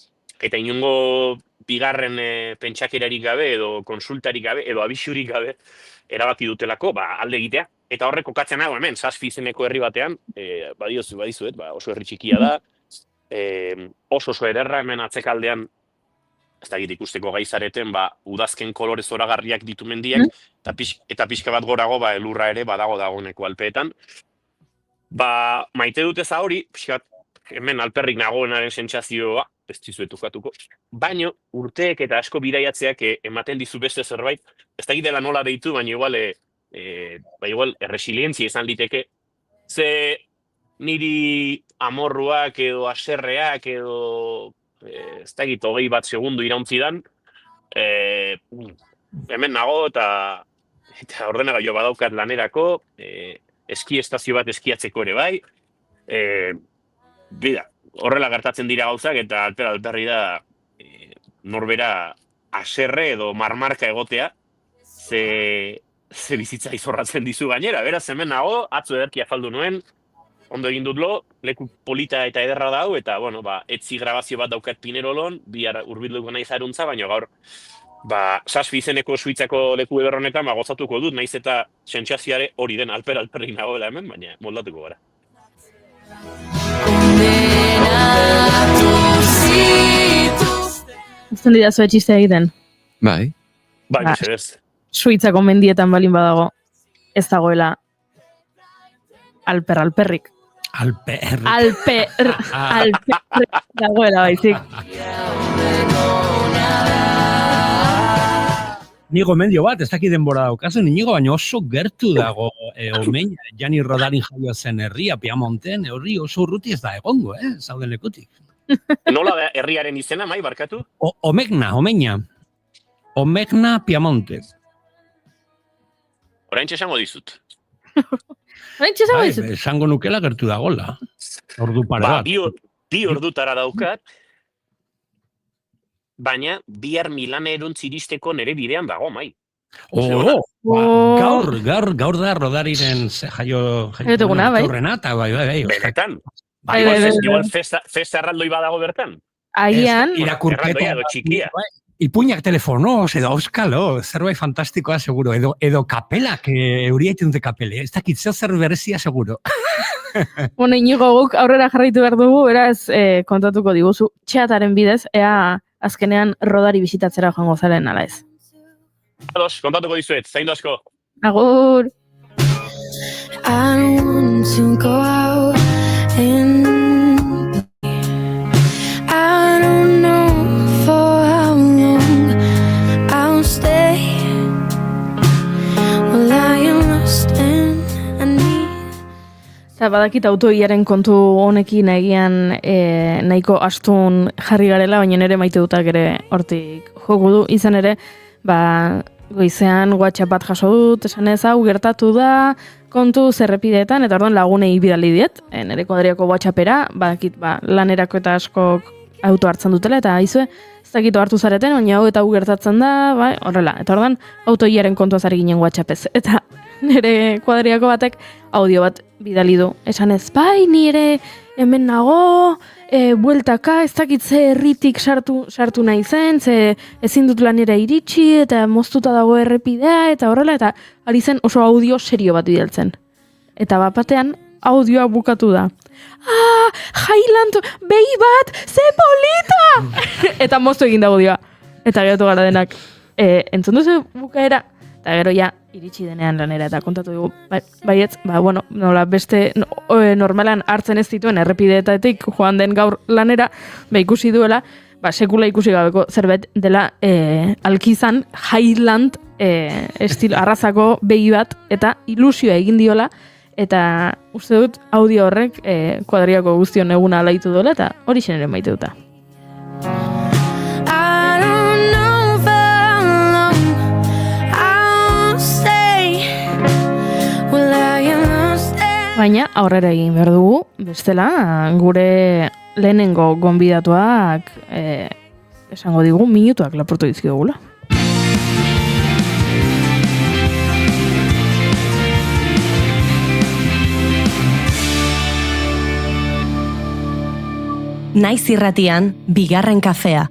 inongo bigarren pentsakerarik gabe, edo konsultarik gabe, edo abisurik gabe, erabaki dutelako, alde egitea. Eta horrek kokatzen nago hemen, Zazpi izeneko herri batean, badizuet, oso herri txikia da, oso ederra hemen atzekaldean, ez da ikusteko gaizareten, udazken kolore zoragarriak ditu mendiak, eta pixka bat gorago, elurra ere badago dagoeneko alpeetan. Maite dute za hori, pixka bat hemen alperrik nagoenaren sentsazioa, ez dizuet ukatuko, baino urteek eta asko bidaiatzeak ematen dizu beste zerbait, ez da dela nola deitu, baina igual erresilientzia izan liteke, ze niri amorruak edo aserreak edo ez da 21 segundu iraunzidan, hemen nago eta ordenagailu badaukat lanerako, eski estazio bat eskiatzeko ere bai, horrela gertatzen dira gauzak eta alperri da norbera aserre edo marmarka egotea, ze bizitza izorratzen dizu gainera, beraz hemen nago, atzo ederki afaldu nuen, ondo egin dutlo, leku polita eta ederra dau, eta, etzi grabazio bat daukat Pinerolon, bihar hurbilduko nahi zaruntza, baina gaur, Zazpi izeneko Suitzako leku ederronetan, gozatuko dut, naiz eta sentsazioare hori den alperrik nagoela hemen, baina moldatuko gara. Uzten dira zuen txiste egiten. Bai. Mesedez. Suitzako mendietan balin badago, ez dagoela alperrik. Alperrik dagoela baizik. Nigo mendio bat, ez dakit denbora daukazu, nigo baina oso gertu dago omeina, Jani Rodarin jaio zen herria, Piamonten, horri oso urruti ez da egongo, zauden lekutik. Nola da herriaren izena, mai, barkatu? Omeina. Omegna Piamonte. Oraintxe esango dizut. Esango nukela gertu dagola. Ordu pare bat. Bi ordutara daukat, baina bihar Milan eruntz iristeko nere bidean dago, mai. Gaur da Rodariren jaio horrena, eta bai. Benetan. Igual festa erraldoi badago bertan. Agian. Irakurketa. Ipuinak telefonoz, edo auskalo, zerbait fantastikoa, seguro. Edo kapelak, euriaiten dute kapele. Ez dakit zer berezia, seguro. Inigo guk aurrera jarraitu behar dugu, beraz, kontatuko diguzu, txataren bidez, ea azkenean Rodari bisitatzera joango zaren ala ez. Ados, kontatuko dizuet, zaindu asko. Agur! I don't want to go out and I don't know for how long I'll stay. Well, I am lost and I need. Eta badakit autoiaren kontu honekin egian nahiko astun jarri garela, baina nere maite dutak ere hortik joko du. Izan ere, goizean WhatsApp bat jaso dut, esan ez hau gertatu da, kontu zerrepideetan, eta orduan lagunei bidali diet, nere kuadriako WhatsAppera, badakit lanerako eta askok auto hartzen dutela, eta aizue, ez dakito hartu zareten, baina hau eta hau gertatzen da, horrela, eta orduan autoiaren kontua zari ginen WhatsAppez, eta nere kuadriako batek audio bat bidali du. Esan ez, ni ere hemen nago, bueltaka, ez dakit ze herritik sartu nahi zen, ze ezin dut lanera iritsi, eta moztuta dago errepidea, eta horrela, eta ari zen oso audio serio bat bidaltzen. Eta batean audioa bukatu da. Highland, behi bat, ze polita! Eta moztu egin da audioa. Eta geratu gara denak, entzun duzu bukaera, eta gero ja, iritsi denean lanera eta kontatu dugu. Baietz, nola beste normalan hartzen ez dituen errepideetatik joan den gaur lanera, ikusi duela, sekula ikusi gabeko zerbait dela alkizan Highland arrazako behi bat eta ilusioa egin diola eta uste dut audio horrek kuadriako guztion eguna alaitu dola, eta hori ere maite duta. Baina aurrera egin behar dugu, bestela gure lehenengo gonbidatuak esango digu minutuak lapurtu dizkigula. Naiz irratian, bigarren kafea.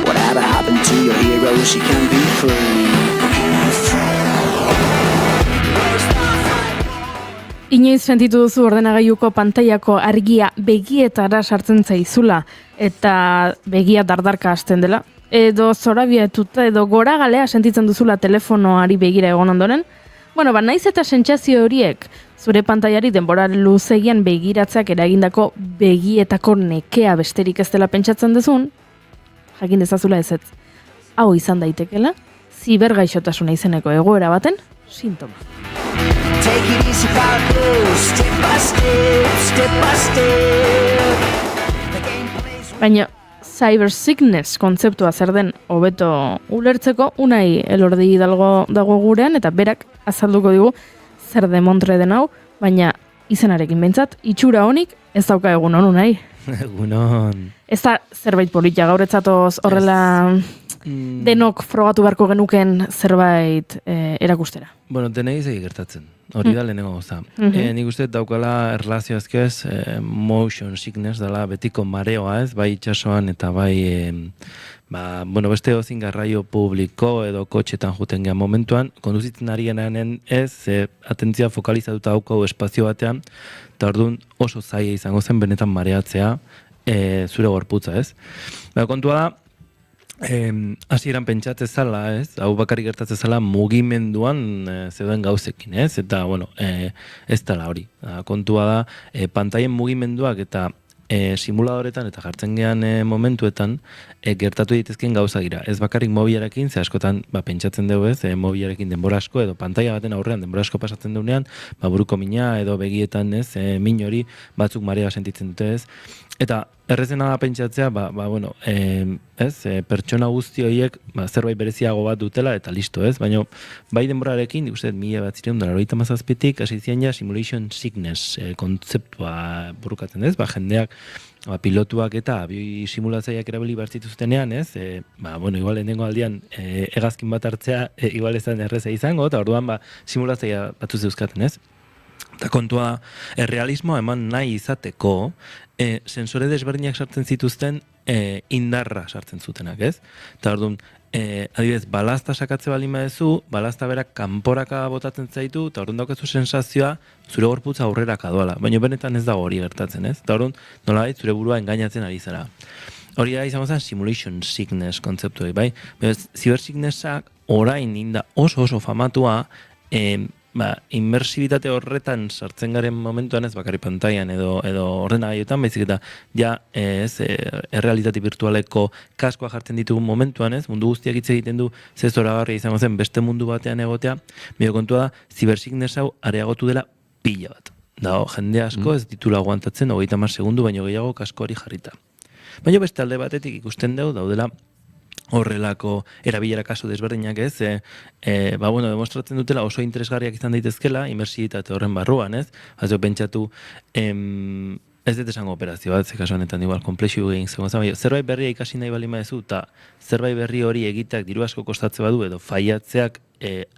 Whatever happened to your heroes, you can be free. Inoiz sentitu duzu ordenagailuko pantailako argia begietara sartzen zaizula eta begia dardarka hasten dela? Edo zorabiatuta edo goragalea sentitzen duzula telefonoari begira egon ondoren? Bueno, naiz eta sentsazio horiek zure pantailari denbora luzegian begiratzeak eragindako begietako nekea besterik ez dela pentsatzen duzun, jakin dezazula ezetz. Hau izan daitekela, zibergaixotasuna izeneko egoera baten sintoma. Baina, cyber sickness kontzeptua zer den hobeto ulertzeko, Unai Elordi dago gurean, eta berak azalduko digu zer demontre den hau, baina izenarekin behintzat, itxura honik ez dauka egun honu nahi. Egunon. Ez da zerbait politia gauretzatoz horrela denok frogatu beharko genuken zerbait erakustera. Bueno, denei zegi gertatzen. Hori da lehenengo goza. Nik uste daukala erlazio ezkez motion sickness dela betiko mareoa ez, bai itxasoan eta bai beste dozin garraio publiko edo kotxetan juten gehan momentuan, konduzitzen ari genanen ez, atentzia fokalizatuta daukau espazio batean, eta orduan oso zaila izango zen benetan mareatzea zure gorputza ez. Kontua da, hasieran pentsatzen zala, ez? Hau bakarrik gertatzen zala mugimenduan zeuden gauzekin, ez? Eta, bueno, ez dela hori. Kontua da, pantaien mugimenduak eta simuladoretan eta jartzen gehan momentuetan gertatu ditezken gauza gira. Ez bakarrik mobilarekin, ze askotan pentsatzen dugu ez, mobilarekin denbora asko edo pantaia baten aurrean denbora asko pasatzen duenean, buruko mina edo begietan ez, min hori batzuk marea sentitzen dute ez. Eta errezena da pentsatzea, pertsona guzti horiek zerbait bereziago bat dutela eta listo ez, baina bai denborarekin, ikusten 1997tik hasi ziren ja simulation sickness kontzeptua burukatzen ez, jendeak pilotuak eta abioi simulatzaileak erabili behar zituztenean ez, igual lehenengo aldian hegazkin bat hartzea igual ezan erreza izango, eta orduan simulatzailea batzu zeuzkaten ez. Eta kontua errealismoa eman nahi izateko, sensore desberdinak sartzen zituzten indarra sartzen zutenak, ez? Eta orduan, adibidez, balazta sakatze bali maezu, balazta berak kanporaka botatzen zaitu, eta orduan daukazu sensazioa zure gorputza aurreraka doala, baina benetan ez dago hori gertatzen, ez? Eta orduan, nolabait zure burua engainatzen ari zara. Hori da izango zen simulation sickness kontzeptu, bai? Cyber sicknessak orain inda oso famatua, inmersibitate horretan sartzen garen momentuan ez bakarri pantailan edo ordenagaietan, baizik eta errealitate virtualeko kaskoa jartzen ditugun momentuan ez, mundu guztiak hitz egiten du ze zoragarria izango zen beste mundu batean egotea, bio kontua da, zibersickness hau areagotu dela pila bat. Jende asko ez ditula aguantatzen 30 segundu baino gehiago kasko hori jarrita. Baina beste alde batetik ikusten dugu daudela horrelako erabilera kasu desberdinak ez, demostratzen dutela oso interesgarriak izan daitezkela, imersibitate horren barruan ez, pentsatu, ez dut esango operazio bat, ze kasu honetan igual, komplexu egin zerbait berria ikasi nahi bali maezu, eta zerbait berri hori egiteak diru asko kostatze badu, edo faiatzeak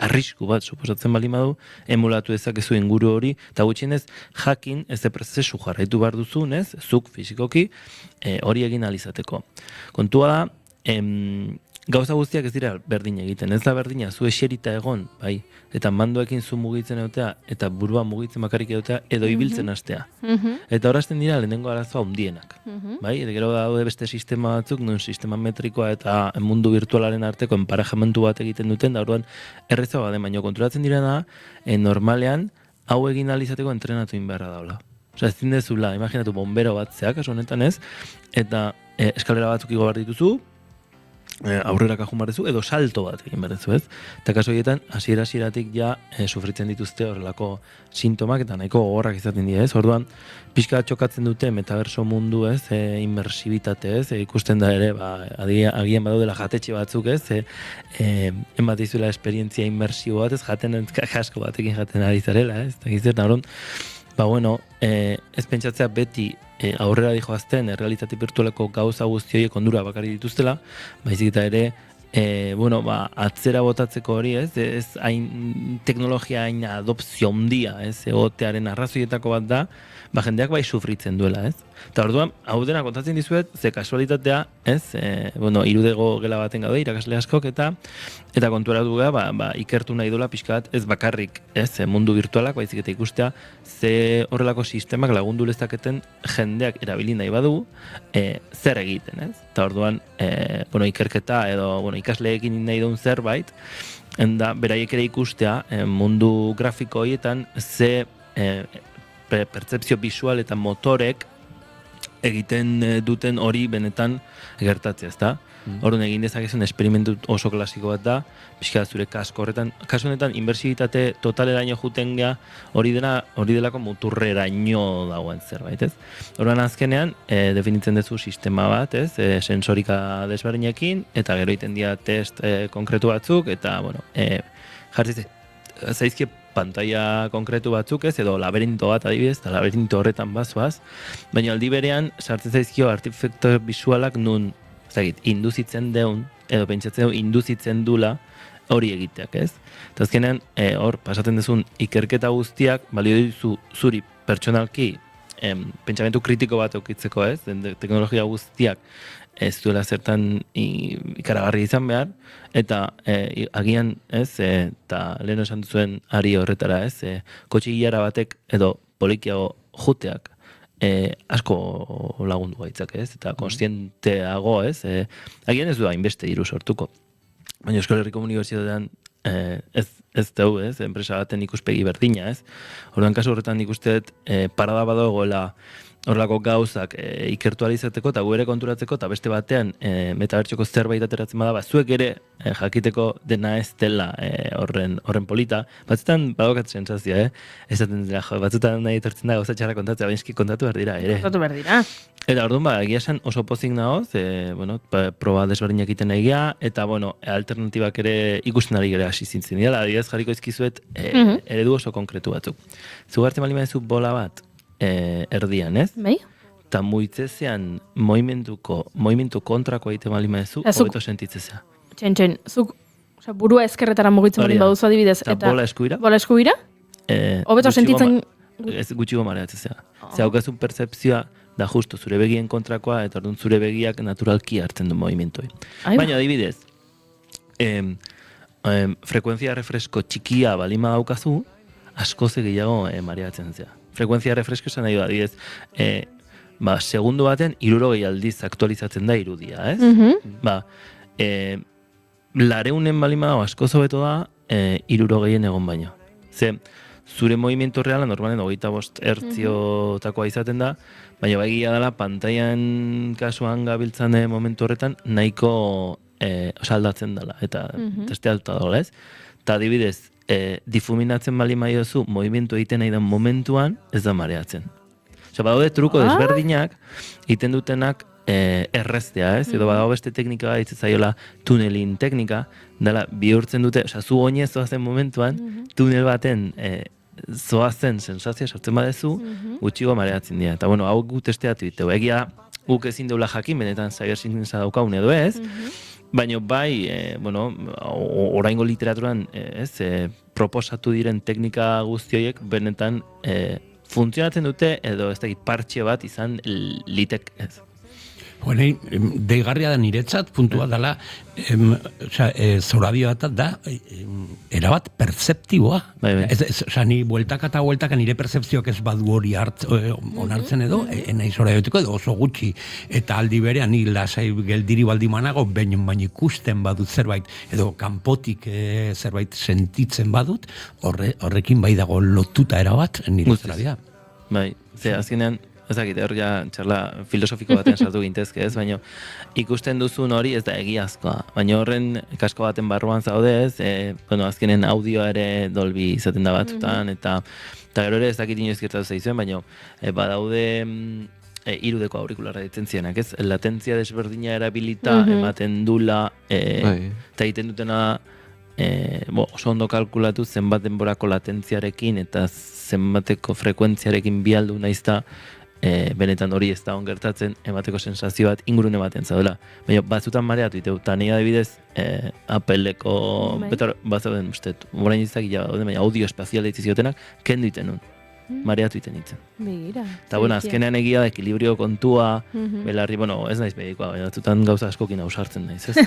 arrisku bat suposatzen bali badu, emulatu ezakezu inguru hori, eta gutxienez, jakin ez de prozesu jarraitu behar duzun, ez, zuk fizikoki hori egin alizateko. Kontua da, gauza guztiak ez dira berdin egiten, ez da berdina, zu eserita egon, bai, eta mandoekin zu mugitzen egotea, eta burua mugitzen bakarrik egotea, edo ibiltzen hastea. Eta horazten dira lehenengo arazoa hundienak, bai, eta gero daude beste sistema batzuk, nun sistema metrikoa eta mundu virtualaren arteko enparejamentu bat egiten duten, da orduan errezagoa den, baina konturatzen direna da, normalean, hau egin alizateko entrenatu inbeharra daula. Osea, ezin dezula, imaginatu bombero bat zea, kasu honetan ez, eta eskalera batzuk igo behar dituzu, aurrera kajun behar duzu, edo salto bat egin behar duzu, ez? Eta kasu horietan, hasieratik ja sufritzen dituzte horrelako sintomak, eta nahiko gogorrak izaten dira, ez? Orduan, pixka txokatzen dute metaverso mundu, ez? Inmersibitate, ez? Ikusten da ere, agian badaudela jatetxe batzuk, ez? Enbat izuela esperientzia inmersibo bat, ez? Jaten kasko batekin jaten ari zarela, ez? Eta gizert, nahoron, ez pentsatzea beti aurrera dijoazten realitate virtualeko gauza guzti horiek ondura bakarri dituztela, baizik eta ere atzera botatzeko hori, ez hain teknologia hain adopzio handia, ez egotearen arrazoietako bat da, jendeak bai sufritzen duela, ez? Eta orduan, hau dena kontatzen dizuet, ze kasualitatea, ez, irudego gela baten gaude, irakasle askok, eta kontuera dugu ikertu nahi dola pixka bat, ez bakarrik, ez, mundu virtualak, baizik eta ikustea, ze horrelako sistemak lagundu lezaketen jendeak erabili nahi badu, zer egiten, ez? Eta orduan, ikerketa edo, ikasleekin nahi duen zerbait, enda beraiek ere ikustea, mundu grafiko horietan, ze pertzepzio visual eta motorek egiten duten hori benetan gertatzea, ezta? Orduan egin dezakezun esperimentu oso klasiko bat da, pixka zure kasko horretan, kasu honetan inbertsibitate totaleraino juten gea, hori delako muturreraino dagoen zerbait, ez? Orduan azkenean, definitzen duzu sistema bat, ez? Sensorika desberdinekin, eta gero egiten dira test konkretu batzuk, eta, jartzize, zaizkie pantalla konkretu batzuk, ez, edo laberinto bat adibidez, eta laberinto horretan bazoaz, baina aldi berean sartzen zaizkio artefakto visualak nun, induzitzen deun, edo pentsatzen deun induzitzen dula hori egiteak, ez? Eta azkenean, hor, pasatzen duzun ikerketa guztiak, balio dizu zuri pertsonalki, pentsamentu kritiko bat eukitzeko, ez? Teknologia guztiak ez duela zertan ikaragarri izan behar, eta agian, ez, eta lehen esan duzuen ari horretara, ez, kotxe hilara batek edo polikiago juteak asko lagundu gaitzak, ez, eta konstienteago, ez, agian ez du hainbeste diru sortuko. Baina Euskal Herriko Unibertsitatean ez dugu, ez, enpresa baten ikuspegi berdina, ez. Orduan kasu horretan ikusteet parada badagoela horrelako gauzak ikertu alizateko eta gu ere konturatzeko, eta beste batean metabertsoko zerbait ateratzen bada, zuek ere jakiteko dena ez dela horren polita. Batzutan badokat sentsazioa, esaten dira, batzutan nahi etortzen da gauza txarra kontatzea, baina kontatu behar dira, ere. Kontatu behar dira. Eta orduan, egia esan oso pozik nagoz, proba desberdinak egiten egia, eta, alternatibak ere ikusten ari gara hasi zintzen dira, adibidez jarriko izkizuet eredu oso konkretu batzuk. Zugartzen bali maizu bola bat, erdian, ez? Bai? Eta muitzezean movimentu kontrako egiten bali maizu, hobeto sentitzezea. Txen, zuk burua eskerretara mugitzen bali baduzu adibidez. Eta bola eskuira? Bola eskuira? Hobeto sentitzen... Ez gutxigo mareatzezea. Haukazun percepzioa da justo zure begien kontrakoa, eta orduan zure begiak naturalki hartzen du movimentoi. Baina adibidez, frekuentzia refresko txikia balima daukazu, askoz gehiago mareatzen zea. Frekuentzia refresko esan nahi da, adibidez, segundu baten 60 aldiz aktualizatzen da irudia, ez? Lareunen balima dago askoz hobeto da 60 egon baino. Ze, zure movimiento reala normalen 25 hertziotakoa izaten da, baina egia dela pantailan kasuan gabiltzan momentu horretan nahiko aldatzen dela, eta testeatuta dago, ez? Eta adibidez, difuminatzen bali maiozu, movimentu egiten nahi den momentuan, ez da mareatzen. Badaude truko desberdinak, egiten dutenak erreztea, ez? Edo badago beste teknika bat, zaiola tunelin teknika, dela bihurtzen dute, zu oinez zoazen momentuan, tunel baten zoazen sensazioa sortzen badezu, gutxigo mareatzen dira. Eta, hau gu testeatu ditu. Egia, guk ezin deula jakin, benetan cybersinkronisa daukagun edo ez, baina bai, oraingo literaturan proposatu diren teknika guzti horiek benetan funtzionatzen dute edo ez dakit partxe bat izan litek ez. Deigarria da niretzat, puntua dela, zoradio bat da, erabat perceptiboa. Ni bueltaka eta bueltaka nire percepzioak ez badu hori onartzen edo, nahi zorabiotiko edo oso gutxi. Eta aldi berean, ni lasai geldiri baldi manago, baina ikusten badut zerbait, edo kanpotik zerbait sentitzen badut, horrekin bai dago lotuta erabat nire zorabia. Bai, Ze azkenean, ezakit, hor ja txarla filosofiko baten sartu gintezke, ez? Baina ikusten duzun hori ez da egiazkoa. Baina horren kasko baten barruan zaude, ez? Azkenen audioa ere Dolby izaten da batzutan, eta gero ere ez dakit inoiz gertatu zaizuen, baina badaude irudeko aurikularra ditzen zianak, ez? Latentzia desberdina erabilita ematen dula, eta egiten dutena oso ondo kalkulatu zenbat denborako latentziarekin eta zenbateko frekuentziarekin bialdu naizta benetan hori ez da ongertatzen emateko sensazio bat ingurune baten zaudela. Baina batzutan mareatu diteu, eta nire adibidez Appleko bazauden usteet, orain izakila baina audio espaziala itziziotenak kendu iten nun. Mareatu iten nintzen. Begira. Eta azkenean egia da ekilibrio kontua, belarri, ez naiz medikoa, baina batzutan gauza askokin ausartzen naiz, ez?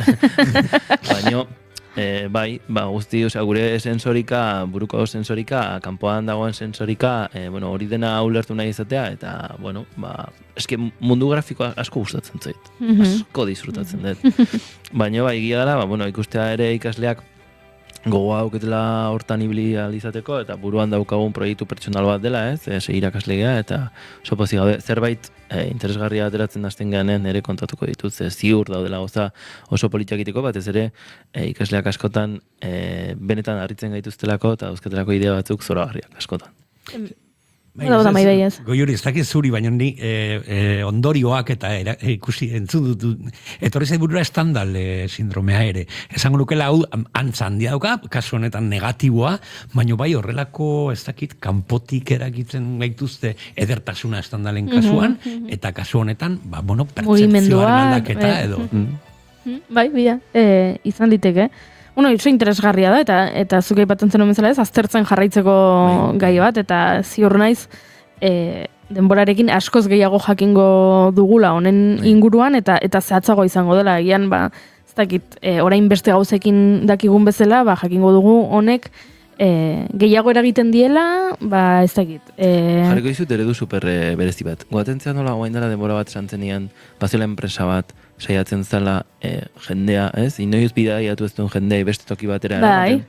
Baina, guzti, gure sensorika, buruko sensorika, kanpoan dagoen sensorika, hori dena ulertu nahi izatea, eta, eske mundu grafikoa asko gustatzen zait. Asko disfrutatzen dut. Baina, egia dela, ikustea ere ikasleak gogoa auketela hortan ibili izateko, eta buruan daukagun proiektu pertsonal bat dela, ez? Irakaslegea, eta oso pozik gaude, zerbait interesgarria ateratzen hasten ganen ere kontatuko ditut, ziur daudela goza oso politak egiteko, batez ere ikasleak askotan benetan harritzen gaituztelako eta dauzkatelako idea batzuk zoragarriak askotan. Goiuri, ez dakit zuri, baina ni ondorioak eta ikusi entzun dut, etorri zait burura estandal sindromea ere. Esango nukela hau antza handia dauka, kasu honetan negatiboa, baina bai horrelako, ez dakit, kanpotik eragitzen gaituzte edertasuna estandalen kasuan, eta kasu honetan, pertzepzioaren aldaketa edo. Bai, izan diteke. Oso interesgarria da, eta zuk aipatzen zen bezala ez, aztertzen jarraitzeko gai bat, eta ziur naiz denborarekin askoz gehiago jakingo dugula honen inguruan, eta zehatzago izango dela, egian, ez dakit, orain beste gauzekin dakigun bezala, jakingo dugu honek gehiago eragiten diela, ez dakit. Jarriko dizut eredu super berezi bat. Goatentzea nola guain dela denbora bat santzenian, baziola enpresa bat, saiatzen zela jendea, ez? Inoiz bidaiatu ez duen jendea beste toki batera eramaten.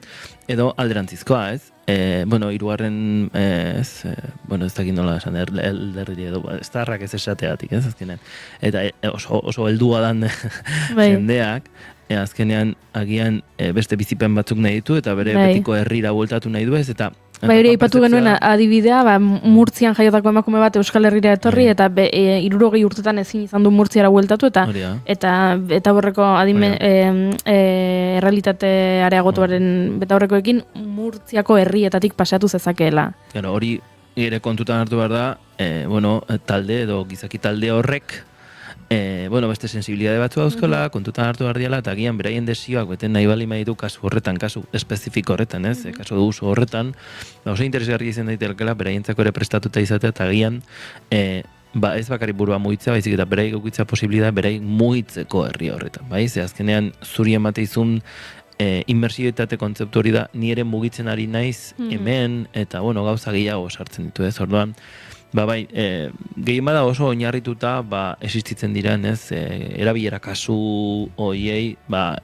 Edo alderantzizkoa, ez? Hirugarren, ez dakit nola esan, elderri edo, estarrak ez esateatik, ez? Azkenean. Eta oso heldua dan jendeak, azkenean agian beste bizipen batzuk nahi ditu, eta bere betiko herrira bueltatu nahi du ez, eta hori aipatu genuen adibidea, Murtzian jaiotako emakume bat Euskal Herrira etorri, eta 60 urtetan ezin izan du Murtziara bueltatu, eta horreko errealitate areagotuaren betaurrekoekin Murtziako herrietatik pasatu zezakeela. Hori ere kontutan hartu behar da, talde edo gizaki talde horrek, beste sensibilidade batzu dauzkola, kontutan hartu behar diala, eta agian beraien desioak beten nahi bali maitu kasu horretan, kasu espezifiko horretan, ez? Kasu du uso horretan, oso interesgarri izan daitelkela, beraientzako ere prestatuta izatea, eta agian, ez bakarrik burua mugitzea, baizik eta beraik eukitza posibilidade, beraik mugitzeko herri horretan, bai? Ze azkenean, zuri emate izun, inmersioetate kontzeptu hori da, ni ere mugitzen ari naiz, hemen, eta, gauza gehiago sartzen ditu, ez? Orduan, gehien bada oso oinarrituta existitzen diren, ez, erabilera kasu hoiei,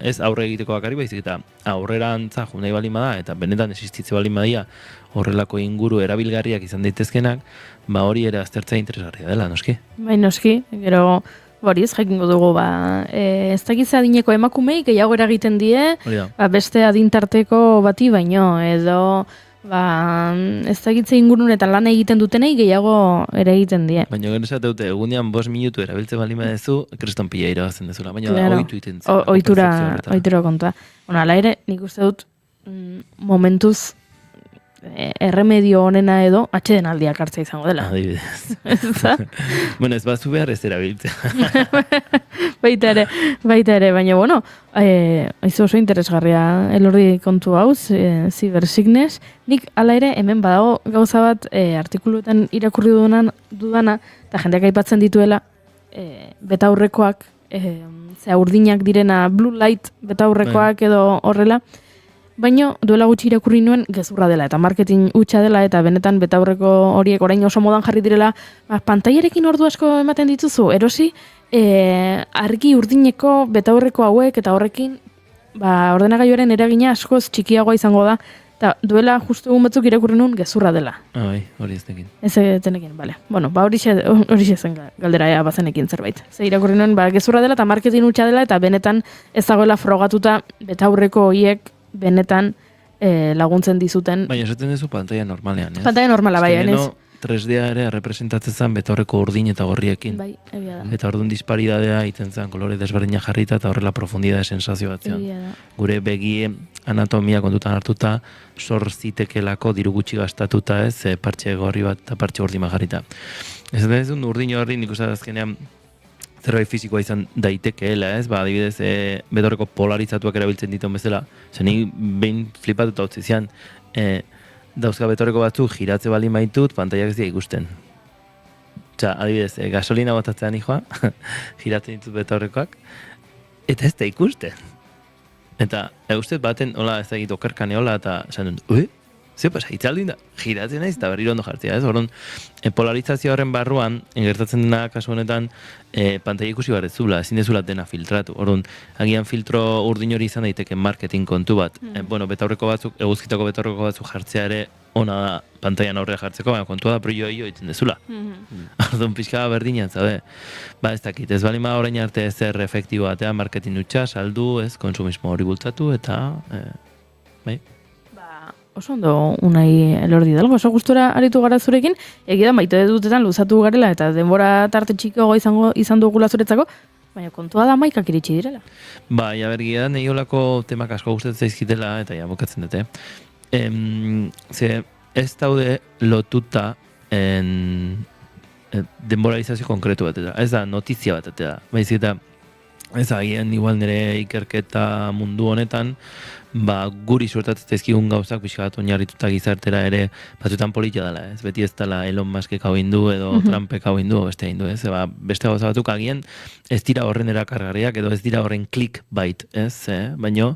ez aurre egiteko bakarrik, baizik eta aurrera antza junai balin bada, eta benetan existitze balin badia horrelako inguru erabilgarriak izan daitezkenak, hori ere aztertzea interesgarria dela, noski? Noski, gero hori ez jakingo dugu, ez dakitza adineko emakumei gehiago eragiten die, beste adintarteko bati baino, edo ez dakitze ingurun eta lan egiten dutenei gehiago ere egiten die. Baina gero esateute, egunean 5 minutu erabiltzen bali badezu, kriston pila irabazen dezula, baina ohitu iten zen. Ohitura kontua. Ala ere, nik uste dut momentuz erremedio honena edo atxeden aldiak hartzea izango dela. Adibidez. Ez bazu behar ez erabiltzea. Baita ere, baina, aizu oso interesgarria elordi kontu hau, zibersignes. Nik ala ere hemen badago gauza bat artikuluetan irakurri dudana, eta jendeak aipatzen dituela betaurrekoak, urdinak direna blue light betaurrekoak edo horrela, baina duela gutxi irakurri nuen gezurra dela eta marketing hutsa dela eta benetan betaurreko horiek orain oso modan jarri direla, pantailarekin ordu asko ematen dituzu, erosi argi urdineko betaurreko hauek eta horrekin ordenagailuaren eragina askoz txikiagoa izango da Eta duela justu egun batzuk irakurri nuen gezurra dela. Bai, hori ez nekin. Ez tenekin, bale. Bueno, horixe zen galdera ea bazenekin zerbait. Ze irakurri nuen, gezurra dela eta marketing hutsa dela eta benetan ez dagoela frogatuta betaurreko horiek benetan laguntzen dizuten. Baina esaten duzu pantalla normalean, ez? Pantalla normala, bai, ez? 3D ere representatzen zen betaurreko urdin eta gorriekin. Bai, egia da. Eta orduan disparidadea iten zen kolore desberdina jarrita eta horrela profundidade sensazio bat zion. Gure begie anatomia kontutan hartuta sor zitekelako diru gutxi gastatuta, ez? Partxe gorri bat eta partxe urdima jarrita. Ez da ez urdin horri nik uste azkenean zerbait fizikoa izan daitekeela, ez? Adibidez, betaurreko polarizatuak erabiltzen dituen bezala, nik behin flipatuta utzi zian, dauzka betorreko batzuk giratze bali maitut, pantaiak ez dira ikusten. Adibidez, gasolina botatzean hijoa, giratzen ditut betorrekoak, eta ez da ikusten. Eta, ustez baten, hola, ez da egit okerkane hola, eta esan duen, ze pasa, itzaldin da, giratzen naiz, eta berriro ondo jartzea, ez? Orduan, polarizazio horren barruan, gertatzen dena kasu honetan, pantaila ikusi behar ez zula, ezin dezula dena filtratu. Orduan, agian filtro urdin hori izan daiteke marketing kontu bat. Betaurreko batzuk, eguzkitako betaurreko batzuk jartzea ere, ona da pantailan aurrea jartzeko, baina kontua da brillo egiten dezula. Orduan, pixka berdina, zabe? Ez dakit, ez balima orain arte ezer efektibo batea, marketing utxa, saldu, ez, konsumismo hori bultzatu, eta, bai? Oso ondo unai Elordi dalgo, oso gustora aritu gara zurekin, egia da maite dutetan luzatu garela eta denbora tarte txikoago izan dugula zuretzako, baina kontua da maikak iritsi direla. Bai, abergia da, nahi olako temak asko gustatzen zaizkitela eta ja, bukatzen dute. Ze ez daude lotuta denboralizazio konkretu batera, ez da notizia batera, baizik eta ez agian igual nire ikerketa mundu honetan, guri suertatzen ezkigun gauzak pixka bat oinarrituta gizartera ere batzuetan politia dela, ez? Beti ez dela Elon Muskek hau indu edo Trumpek hau indu, beste indu, ez? Beste gauza batzuk agian ez dira horren erakargarriak edo ez dira horren clickbait, ez? Baina,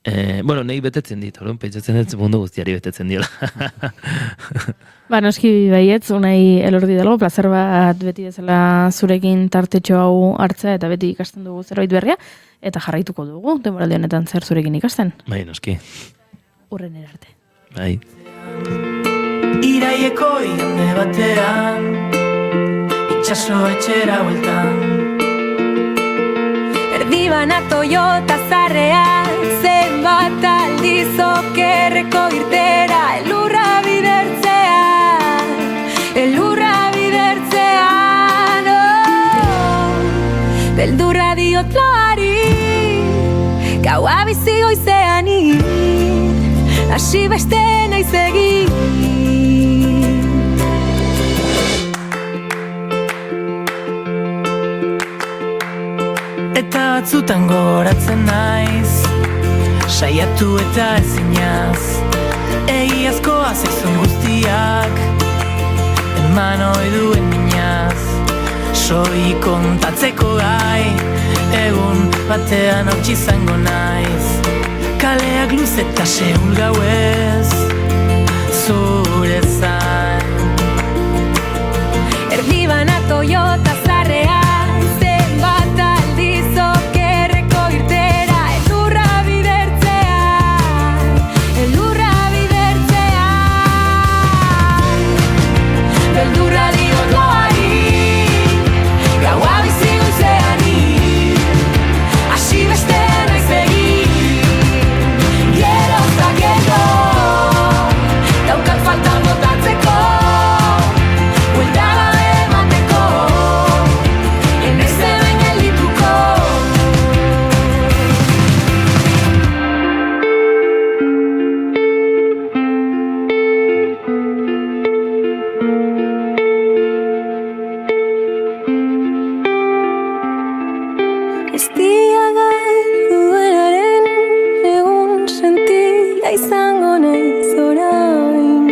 nahi betetzen dit, orduan, pentsatzen ez mundu guztiari betetzen dira. Noski baietz, unai Elordi dalgo, plazer bat beti bezala zurekin tartetxo hau hartzea eta beti ikasten dugu zerbait berria, eta jarraituko dugu, denboraldi honetan zer zurekin ikasten. Bai, noski. Urren erarte. Bai. Iraieko igande batean, itxaso etxera bueltan, Erdibana Toyota zarrean, zenbat aldiz okerreko irtera, elurra bidertzean, beldurra diot loari, gaua bizi goizean hasi beste naiz egin. Eta batzutan goratzen naiz, saiatu eta ezinaz, egiazkoa zaizun guztiak, eman ohi duen minaz, soi kontatzeko gai, egun batean hautsi izango naiz, kaleak luz eta seul gauez, zure zain. Erdibana Toyota zarrean, zenbat aldiz okerreko irtera, elurra bidertzean, beldurra diot loari, gaua bizi goizean hasi beste naiz egin, gero eta gero, daukat faltan botatzeko, buelta gabe emateko, enaiz hemen geldituko. Ez diaga duenaren egun sentila izango naiz orain.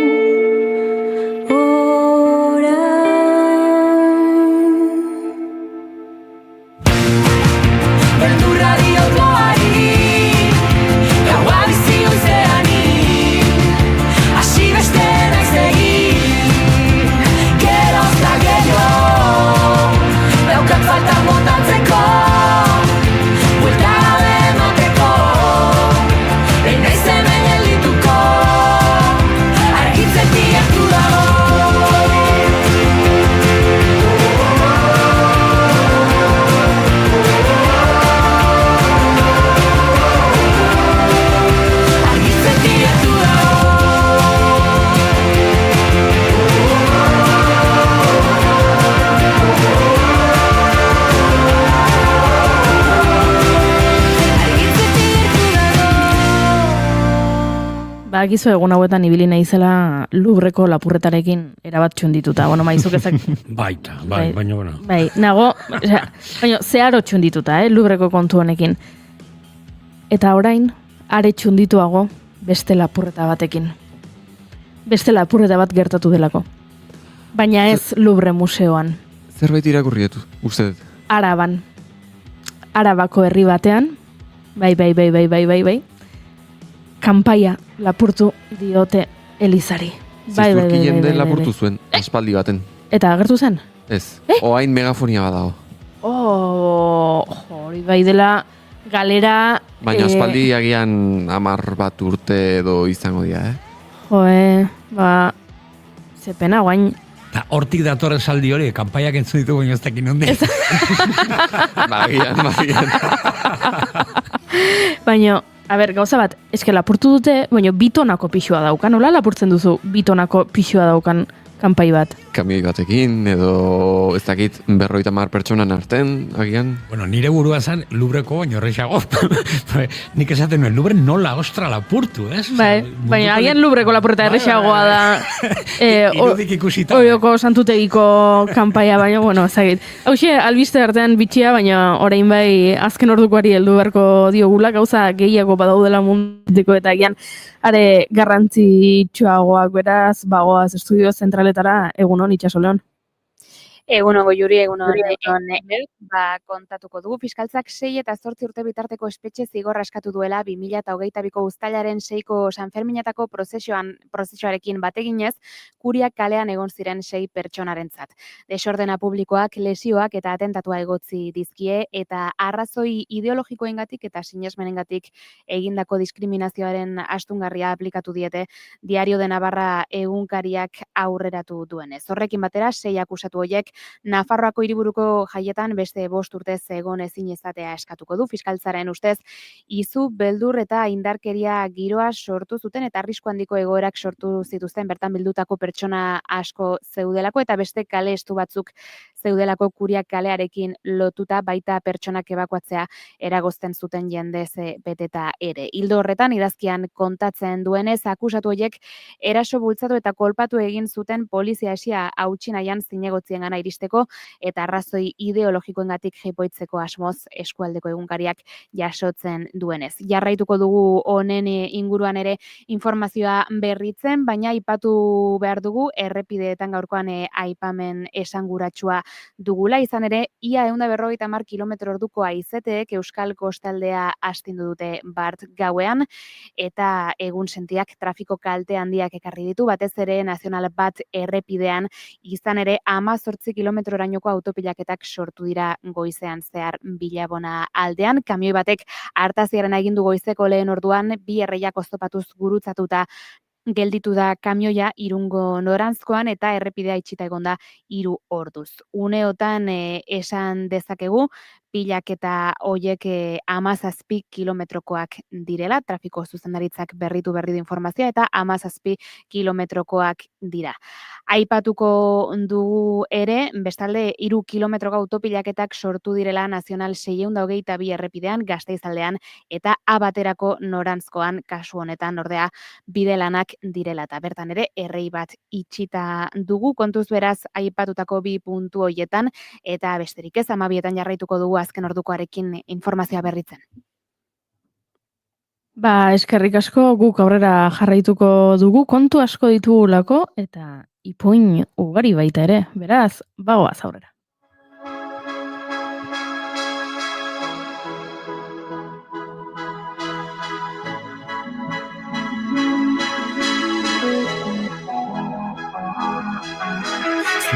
Beldurra diot loari, gaua bizi goizean hasi beste naiz egin, gero eta gero, daukat faltan botatzeko, buelta gabe emateko, enaiz hemen geldituko. badakizu egun hauetan ibili naizela Louvreko lapurretarekin erabat txundituta. Bueno, maizuk ezak... Baita, baina bueno. Bai, nago, baina zeharo txundituta, Louvreko kontu honekin. Eta orain, are txundituago beste lapurreta batekin. Beste lapurreta bat gertatu delako. Baina ez Louvre museoan. Zerbait irakurrietu, uste dut. Araban. Arabako herri batean, bai. Kanpaia lapurtu diote Elizari. Zizturki jende lapurtu zuen, aspaldi baten. Eta agertu zen? Ez, oain megafonia badago. Hori bai dela galera... Baina aspaldi agian 10 bat urte edo izango dira, Zepena guain... Eta hortik datorren saldi hori, kanpaiak entzun ditu baino ez dakin onde. Bagian. Baina, a ber, gauza bat, eske lapurtu dute, baina bitonako pixua daukan, nola lapurtzen duzu bitonako pixua daukan kanpai bat? Kamioi batekin, edo ez dakit 50 pertsonan arten, agian? Bueno, nire burua zen Louvreko baino horrexago. Nik esaten nuen, Louvre nola ostra lapurtu, ez? Baina agian Louvreko lapurreta errexagoa da. Irudik ikusita. Orioko santutegiko kanpaia, baina, bueno, ezagit. Hauxe, albiste artean bitxia, baina orain bai azken ordukoari heldu beharko diogula, gauza gehiago badaudela mundiko eta agian are garrantzitsuagoak beraz, bagoaz estudio zentraletara egunon itxasoleon. Egunon Goiuri, egunon kontatuko dugu. Fiskaltzak 6 eta 8 urte bitarteko espetxe zigorra eskatu duela 2022ko uztailaren 6ko Sanferminetako prozesuarekin bateginez, Kuriak kalean egon ziren 6 pertsonarentzat. Desordena publikoak, lesioak eta atentatua egotzi dizkie eta arrazoi ideologikoengatik eta sinesmenengatik egindako diskriminazioaren astungarria aplikatu diete Diario de Navarra egunkariak aurreratu duenez. Horrekin batera 6 akusatu horiek Nafarroako hiriburuko jaietan beste 5 urtez egon ezin izatea eskatuko du. Fiskaltzaren ustez, izu, beldur eta indarkeria giroa sortu zuten eta arrisku handiko egoerak sortu zituzten bertan bildutako pertsona asko zeudelako eta beste kale estu batzuk zeudelako Kuriak kalearekin lotuta baita pertsonak ebakuatzea eragozten zuten jendez beteta ere. Ildo horretan idazkian kontatzen duenez, akusatu horiek eraso bultzatu eta kolpatu egin zuten polizia esia hautsi nahian zinegotziengana iristeko eta arrazoi ideologikoengatik jipoitzeko asmoz eskualdeko egunkariak jasotzen duenez. Jarraituko dugu honen inguruan ere informazioa berritzen, baina aipatu behar dugu errepideetan gaurkoan aipamen esanguratsua dugula, izan ere ia 150 km/h haizeteek Euskal Kostaldea astindu dute bart gauean eta egun sentiak trafiko kalte handiak ekarri ditu, batez ere nazional bat errepidean, izan ere 18 kilometrorainoko autopilaketak sortu dira goizean zehar Bilabona aldean. Kamioi batek hartaziaren egin du goizeko lehen orduan, 2 erreiak oztopatuz gurutzatuta gelditu da kamioia Irungo noranzkoan eta errepidea itxita egonda 3 orduz. Uneotan esan dezakegu pilaketa hoiek 17 kilometrokoak direla, trafiko zuzendaritzak berri du informazioa eta 17 kilometrokoak dira. Aipatuko dugu ere, bestalde 3 kilometroko autopilaketak sortu direla Nazional 622 errepidean, Gasteizaldean eta Abaterako noranzkoan, kasu honetan ordea bidelanak direla eta bertan ere errei bat itxita dugu, kontuz beraz aipatutako 2 puntu hoietan eta besterik ez 12etan jarraituko dugu azken ordukoarekin informazioa berritzen. Eskerrik asko, guk aurrera jarraituko dugu, kontu asko ditugulako eta ipuin ugari baita ere, beraz, bagoaz aurrera.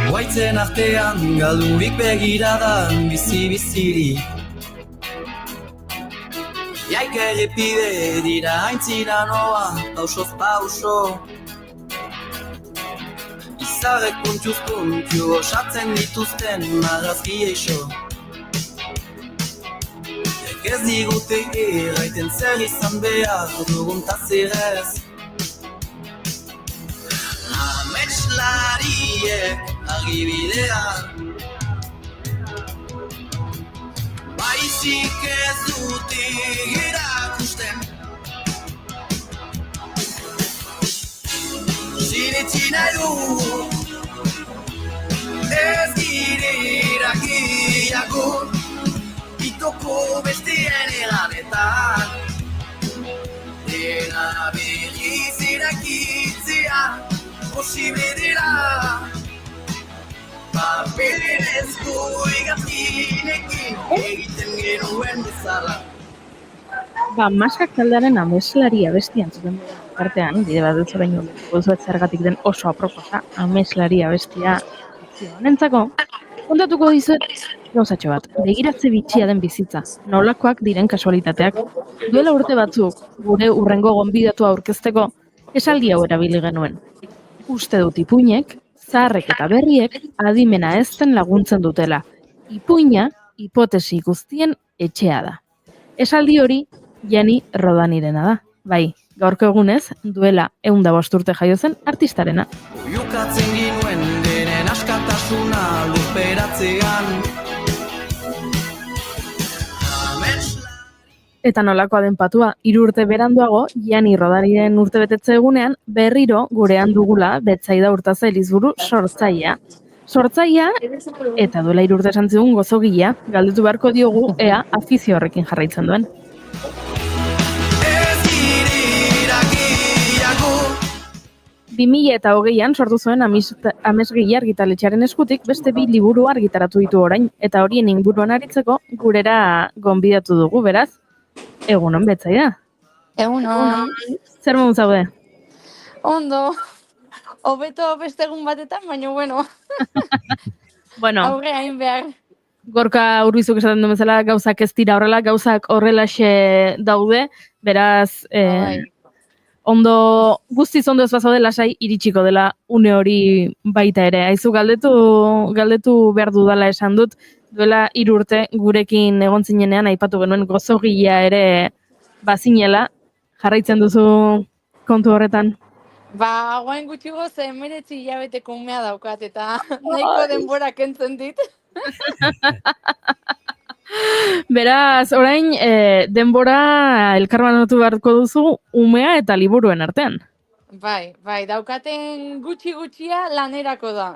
Zuaitzen artean galdurik begiradan bizi-biziri Jaik errepide dira aintzira noa, pausoz pauso Izarrek puntuz puntu osatzen dituzten marrazki eixo Ez digute erraiten zer izan behar dugun tazirez Ametslariek argibidean Baizik ez dut irakusten sinetsi nahi du. Ez girera gehiago, itoko besteen eganetan. Dena berriz erakitzea, posible dela. Paperezko egazkinekin, egiten genuen bezala. Maskak taldearen ameslari abesti entzuten dugu artean, bide bat dut orain gozuet zergatik den oso aproposa ameslari abestia honentzako, kontatuko dizuet gauzatxo bat, begiratze bitxia den bizitza, nolakoak diren kasualitateak. Duela urte batzuk, gure urrengo gonbidatu aurkezteko, esaldi hau erabili genuen. Uste dut ipuinek, zaharrek eta berriek adimena ezten laguntzen dutela. Ipuina, hipotesi guztien etxea da. Esaldi hori, Jani Rodanirena da. Bai, gaurko egunez, duela 105 urte jaio zen artistarena. Oiukatzen ginuen denen askatasuna lurperatzean. Eta nolakoa den patua, 3 urte beranduago, Jani Rodaniren urtebetetze egunean, berriro gurean dugula Betsaida Urtaza Elizburu sortzailea. Sortzailea, eta duela 3 urte esan zigun gozogilea, galdetu beharko diogu ea afizio horrekin jarraitzen duen. 2020an sortu zuen Amesgile argitaletxearen eskutik beste 2 liburu argitaratu ditu orain, eta horien inguruan aritzeko gurera gonbidatu dugu, beraz, egunon Betsaida. Egunon. Zer moduz zaude? Ondo. Hobeto beste egun batetan, baina bueno. Bueno. Aurre hain behar. Gorka Urbizuk esaten duen bezala, gauzak ez dira horrela, gauzak horrelaxe daude, beraz, ondo, guztiz ondo ez bazaude lasai iritsiko dela une hori baita ere. Aizu galdetu behar dudala esan dut, duela 3 urte gurekin egon zinenean aipatu genuen gozogilea ere bazinela, jarraitzen duzu kontu horretan. Guain gutxi goze, 19 hilabeteko umea daukat, eta nahiko denbora kentzen dit. Beraz, orain denbora elkarbanatu beharko duzu umea eta liburuen artean. Bai, daukaten gutxi-gutxia lanerako da.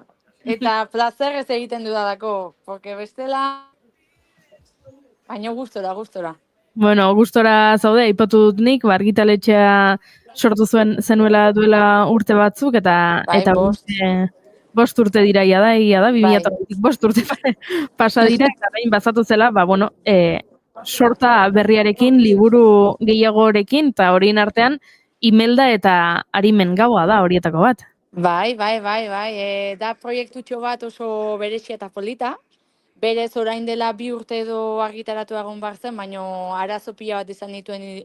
Eta plazerrez egiten dudalako, porque bestela, baina gustora. Bueno, gustora zaude, aipatu dut nik, argitaletxea sortu zenuela duela urte batzuk, eta bost urte dira ia da, 2005 urte pasa dira, eta behin bazatu zela, sorta berriarekin, liburu gehiagorekin, eta horien artean, Imelda eta Arimen gaua da horietako bat. Bai. Da proiektutxo bat oso berezia eta polita. Berez orain dela 2 urte edo argitaratu egon bar zen, baina arazo pila bat izan dituen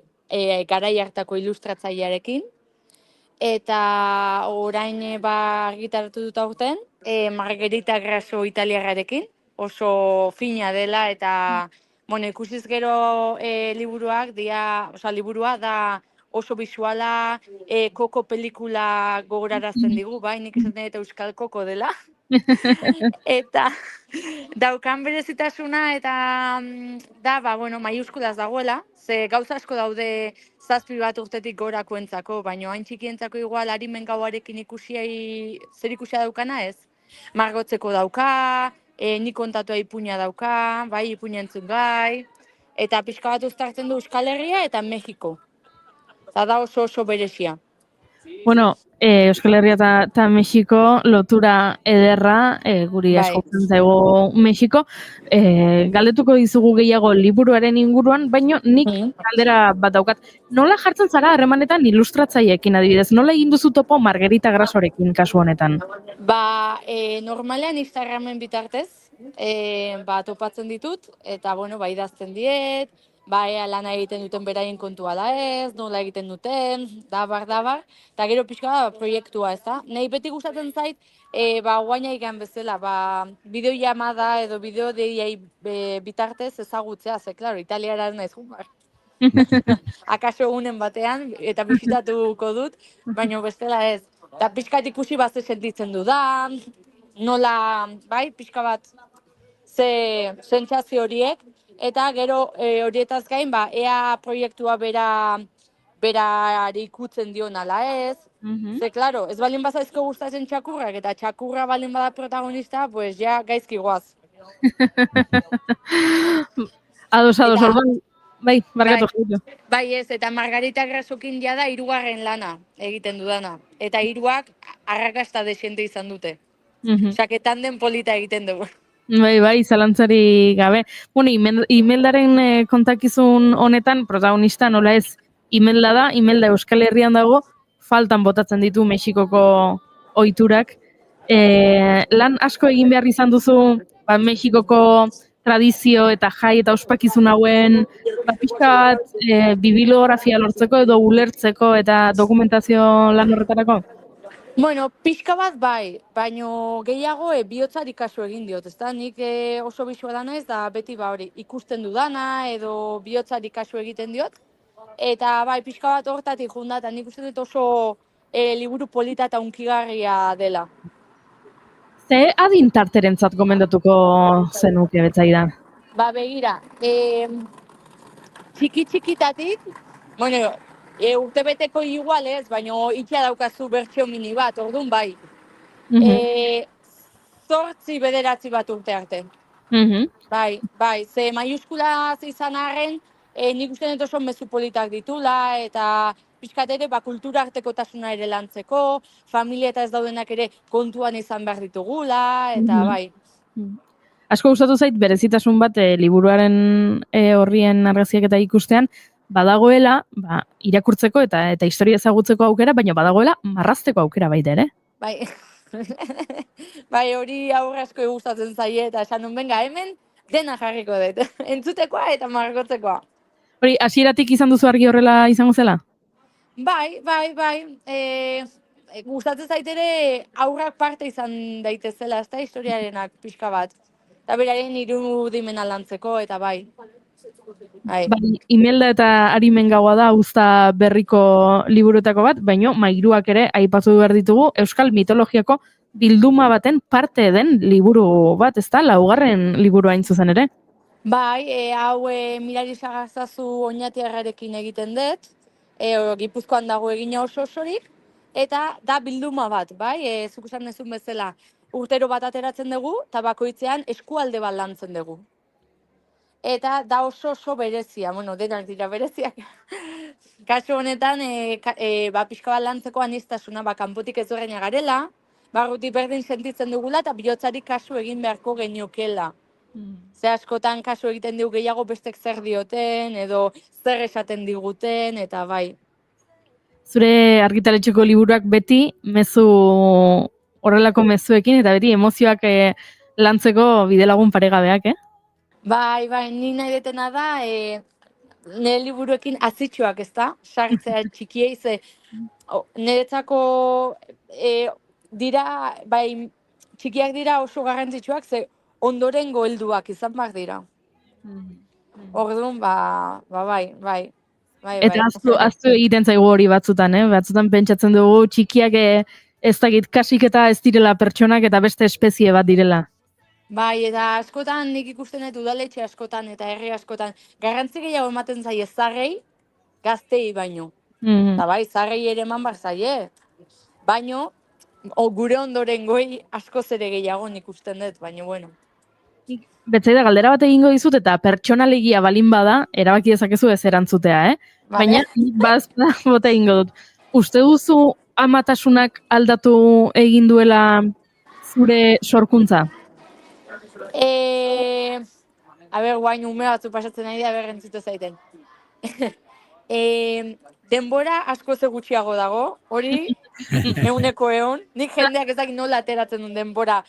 garai hartako ilustratzailearekin. Eta orain argitaratu dut aurten, Margherita Grasso italiarrarekin, oso fina dela eta ikusiz gero liburua da oso bisuala, koko pelikula gogorarazten digu, bai, nik esaten eta euskal koko dela. Eta daukan berezitasuna eta da, maiuskulaz dagoela, ze gauza asko daude 7 bat urtetik gorakoentzako, baina hain txikientzako igual Arimen gauarekin zer ikusia daukana ez. Margotzeko dauka, nik kontatua ipuina dauka, bai, ipuina entzun gai, eta pixka bat uztartzen du Euskal Herria eta Mexiko. Eta da oso berezia. Bueno, Euskal Herria eta Mexiko lotura ederra, guri askotzen zaigu Mexiko. Galdetuko dizugu gehiago liburuaren inguruan, baina nik galdera bat daukat. Nola jartzen zara harremanetan ilustratzaiekin adibidez? Nola egin duzu topo Margherita Grassorekin kasu honetan? Normalean Instagramen bitartez, topatzen ditut, eta idazten diet, ea lana egiten duten beraien kontua da ez, nola egiten duten, dabar, eta gero pixka da proiektua ez da. Nei beti gustatzen zait, guaina ikan bezala, bideo llamada edo bideo deiai bitartez ezagutzea, ze, klaro, italiara naiz jumar. Akaso egunen batean, eta bisitatuko dut, baina bestela ez. Eta pixka ikusi bat ze sentitzen dudan, nola, pixka bat ze sentsazio horiek, eta gero horietaz gain, ea proiektua berari ikutzen dion ala ez, Ze, klaro, ez balin bazaizko gustatzen txakurrak, eta txakurra balin bada protagonista, pues ja gaizki goaz. Ados, Eta- orduan, bai, barkatu. Bai ez, eta Margarita Grasokin jada 3. lana egiten dudana. Eta 3ak arrakasta desente izan dute. Saketan den polita egiten dugu. Bai, zalantzari gabe. Bueno, Imeldaren kontakizun honetan, protagonista nola ez, Imelda da, Imelda Euskal Herrian dago, faltan botatzen ditu Mexikoko ohiturak. Lan asko egin behar izan duzu, Mexikoko tradizio eta jai eta ospakizun hauen pixka bat bibliografia lortzeko edo ulertzeko eta dokumentazio lan horretarako? Bueno, pixka bat bai, baino gehiago bihotzari kasu egin diot, ezta? Nik oso bisuala naiz da beti hori ikusten dudana edo bihotzari kasu egiten diot. Eta bai, pixka bat hortatik junda, eta nik uste dut oso liburu polita eta unkigarria dela. Ze adin tarterentzat gomendatuko zenuke betzaidan? Ba, begira, txiki-txikitatik, bueno, urtebeteko igual ez, baina itxia daukazu bertsio mini bat, orduan bai. 8-9 bat urte arte. Bai, ze maiuskula izan arren, nik uste dut oso mezu politak ditula, eta pixkat ere kultura artekotasuna ere lantzeko, familia eta ez daudenak ere kontuan izan behar ditugula, eta bai. Asko gustatu zait berezitasun bat liburuaren horrien argazkiak eta ikustean, badagoela irakurtzeko eta historia ezagutzeko aukera, baina badagoela marrazteko aukera baita ere. Bai, bai hori aurre asko gustatzen zaie, eta esan nun, benga, hemen dena jarriko dut, entzutekoa eta margotzekoa. Hori, hasieratik izan duzu argi horrela izango zela? Bai, gustatzen zaitere aurrak parte izan daitezela, ez da historiarenak pixka bat. Eta beraren irudimena lantzeko, eta bai. Imelda eta Arimen gaua da uzta berriko liburuetako bat, baina mairuak ere aipatu behar ditugu Euskal mitologiako bilduma baten parte den liburu bat, ez da? 4. liburua hain zuzen ere? Bai, hau Mirari Sagazazu Oñatiarrarekin egiten dut, Gipuzkoan dago egina oso-osorik, eta da bilduma bat, bai, zuk esan dezun bezala, urtero bat ateratzen dugu, eta bakoitzean eskualde bat lantzen dugu. Eta da oso berezia, bueno, denak dira bereziak. Kasu honetan, pixka bat lantzeko aniztasuna, kanpotik ez horreina garela, barrutik berdin sentitzen dugula, eta bihotzari kasu egin beharko geniokela. Ze askotan kasu egiten dugu gehiago bestek zer dioten, edo zer esaten diguten, eta bai. Zure argitaletxeko liburuak beti mezu horrelako mezuekin, eta beti emozioak lantzeko bidelagun paregabeak, Bai, ni nahi detena da, nire liburuekin azitxoak, ez da? Sartzea txikiei, ze niretzako dira, bai, txikiak dira oso garrantzitsuak, ze ondorengo helduak izan behar dira. Orduan, bai. Eta aztu egiten zaigu hori batzutan, batzutan pentsatzen dugu txikiak ez dakit kasik eta ez direla pertsonak eta beste espezie bat direla. Bai, eta askotan nik ikusten dut udaletxe askotan eta herri askotan garrantzi gehiago ematen zaie zarrei, gaztei baino. Eta bai, zarrei ere eman bar zaie. Baino, gure ondorengoi askoz ere gehiago nik usten dut, baino bueno. Betzaida, galdera bat egingo dizut eta pertsonalegia balin bada, erabaki dezakezu ez erantzutea, Baina, bota egingo dut. Uste duzu amatasunak aldatu egin duela zure sorkuntza? Guain ume batzu pasatzen nahi da, entzute zaiten. Denbora asko ze gutxiago dago, hori, eguneko egon. Nik jendeak ez dakit nola ateratzen duen denbora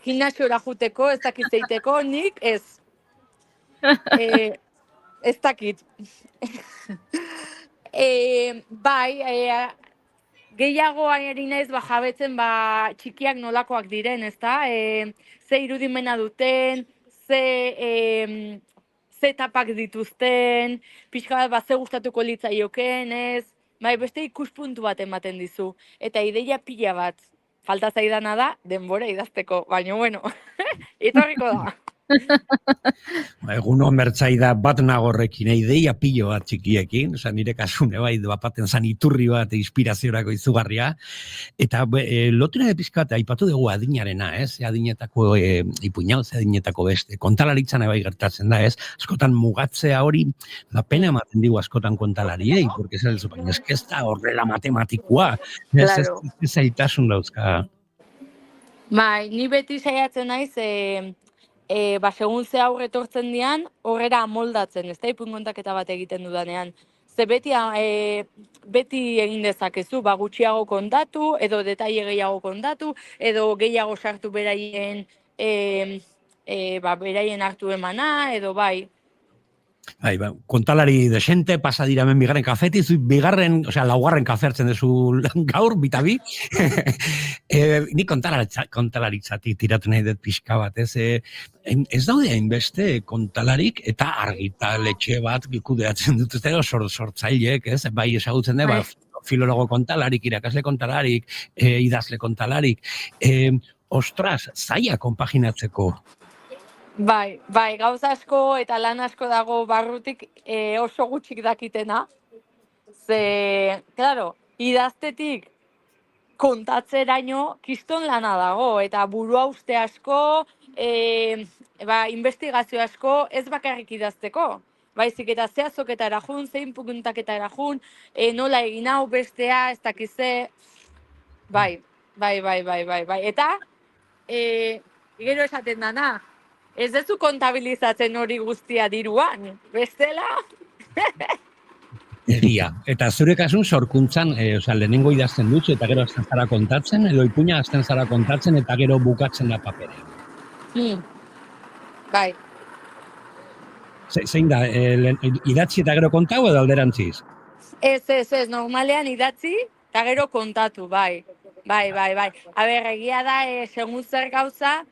gimnasiora juteko, ez dakit zeiteko, nik ez. Ez dakit. Gehiago ari naiz jabetzen txikiak nolakoak diren, ezta? Ze irudimena duten, ze tapak dituzten, pixka bat ze gustatuko litzaioken, ez? Beste ikuspuntu bat ematen dizu. Eta ideia pila bat. Falta zaidana da, denbora idazteko. Baina, bueno, etorriko da. Egunon mertzaida bat nagorrekin, ideia pilo bat txikiekin, nire kasune bai, bapaten zan iturri bat inspiraziorako izugarria, eta lotura de pizkat aipatu dugu adinarena, adinetako ipuinau, adinetako beste, kontalaritzan bai gertatzen da, askotan mugatzea hori, pena ematen digu askotan kontalariei, porque baina ez da horrela matematikoa, ez zaitasun dauzka. Bai, ni beti saiatzen naiz, segun ze aurre etortzen dian, horrera amoldatzen, ez da ipuin kontaketa bat egiten dudanean. Ze beti egin dezakezu, gutxiago kontatu, edo detaile gehiago kontatu, edo gehiago sartu beraien hartu emana, edo bai. Bai, kontalari desente, pasa dira hemen bigarren kafeti, laugarren kafertzen duzu gaur, bitabi. Ni kontalaritzatik tiratu nahi dut pixka bat, ez daude hainbeste kontalarik eta argitaletxe bat kudeatzen dut, sortzaileek, bai ezagutzen dut, filologo kontalarik, irakasle kontalarik, idazle kontalarik. Ostras, zaila konpaginatzeko. Bai, gauza asko eta lan asko dago barrutik oso gutxik dakitena. Ze, claro, idaztetik kontatzeraino kiston lana dago, eta burua uste asko, investigazio asko ez bakarrik idazteko. Baizik eta ze azoketara jun, zein puntaketara jun, nola egin hau bestea, ez dakize. Bai. Eta, gero esaten dana, ez dezu kontabilizatzen hori guztia diruan, bestela? Egia. Eta zure kasun sorkuntzan, lehenengo idazten dutzu eta gero azten zara kontatzen, edo ipuina azten zara kontatzen eta gero bukatzen da paperean. Bai. Zein da, idatzi eta gero kontau edo alderantziz? Ez, normalean idatzi eta gero kontatu, bai. Bai. Egia da, segun zer gauza,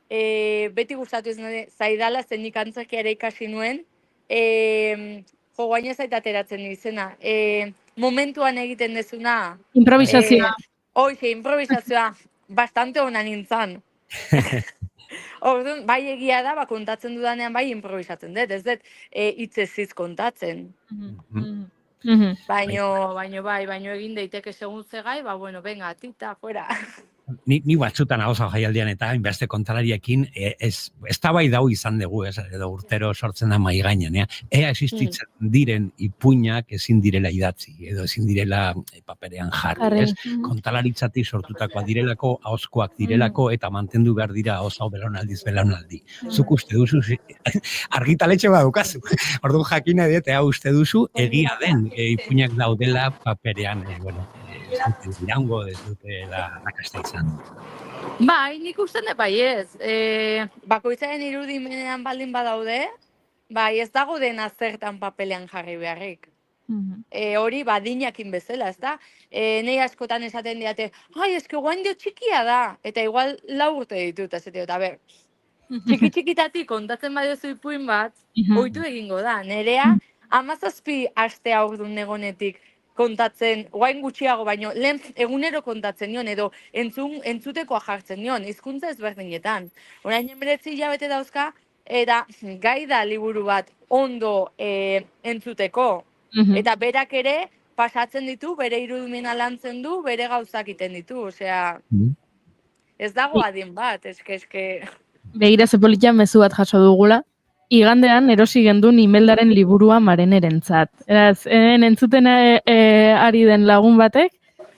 beti gustatu zaidala, zen nik antzerkia ere ikasi nuen, guaina zait ateratzen izena. Momentuan egiten dezuna... Improvisazioa. Improvisazioa. Bastante ona nintzen. Orduan, bai egia da, kontatzen dudanean bai improvisatzen dut, ez dut hitzeziz kontatzen. Baino egin daiteke segun zegai, venga, tita, fuera. Ni batzutan hauza jaialdian eta inbeste kontalariekin ez da bai dau izan dugu, edo urtero sortzen da mai gainean, ea existitzen diren ipuinak ezin direla idatzi, edo ezin direla paperean jarri, kontalaritzatik sortutakoa direlako, ahozkoak direlako, eta mantendu behar dira ahhoz hau belaunaldi. Zuk uste duzu, argitaletxe badukazu, orduan jakina dut, ea uste duzu, egia den ipuinak daudela paperean, iraungo ez dutela rakasta izan. Bai, nik uste dut bai ez. Bakoitzaren irudimenean baldin badaude, bai ez dago dena zertan papelean jarri beharrik. Hori dinakin bezala, ez da? Nei askotan esaten diate, eske guain dio txikia da, eta igual 4 urte ditut, ez eta ber, txikitatik kontatzen badiozu ipuin bat, ohitu egingo da. Nerea, 17 aste aurdun negonetik kontatzen, guain gutxiago, baino lehen egunero kontatzen nion, edo entzutekoa jartzen nion, hizkuntza ezberdinetan. Orain 19 hilabete dauzka, eta gai da liburu bat ondo entzuteko. Eta berak ere pasatzen ditu, bere irudimena lantzen du, bere gauzak iten ditu, osea, ez dago adin bat, eske... Begira ze politia mezu bat jaso dugula. Igandean erosi gendun imeldaren liburua Marenerentzat. Eraz, entzuten ari den lagun batek,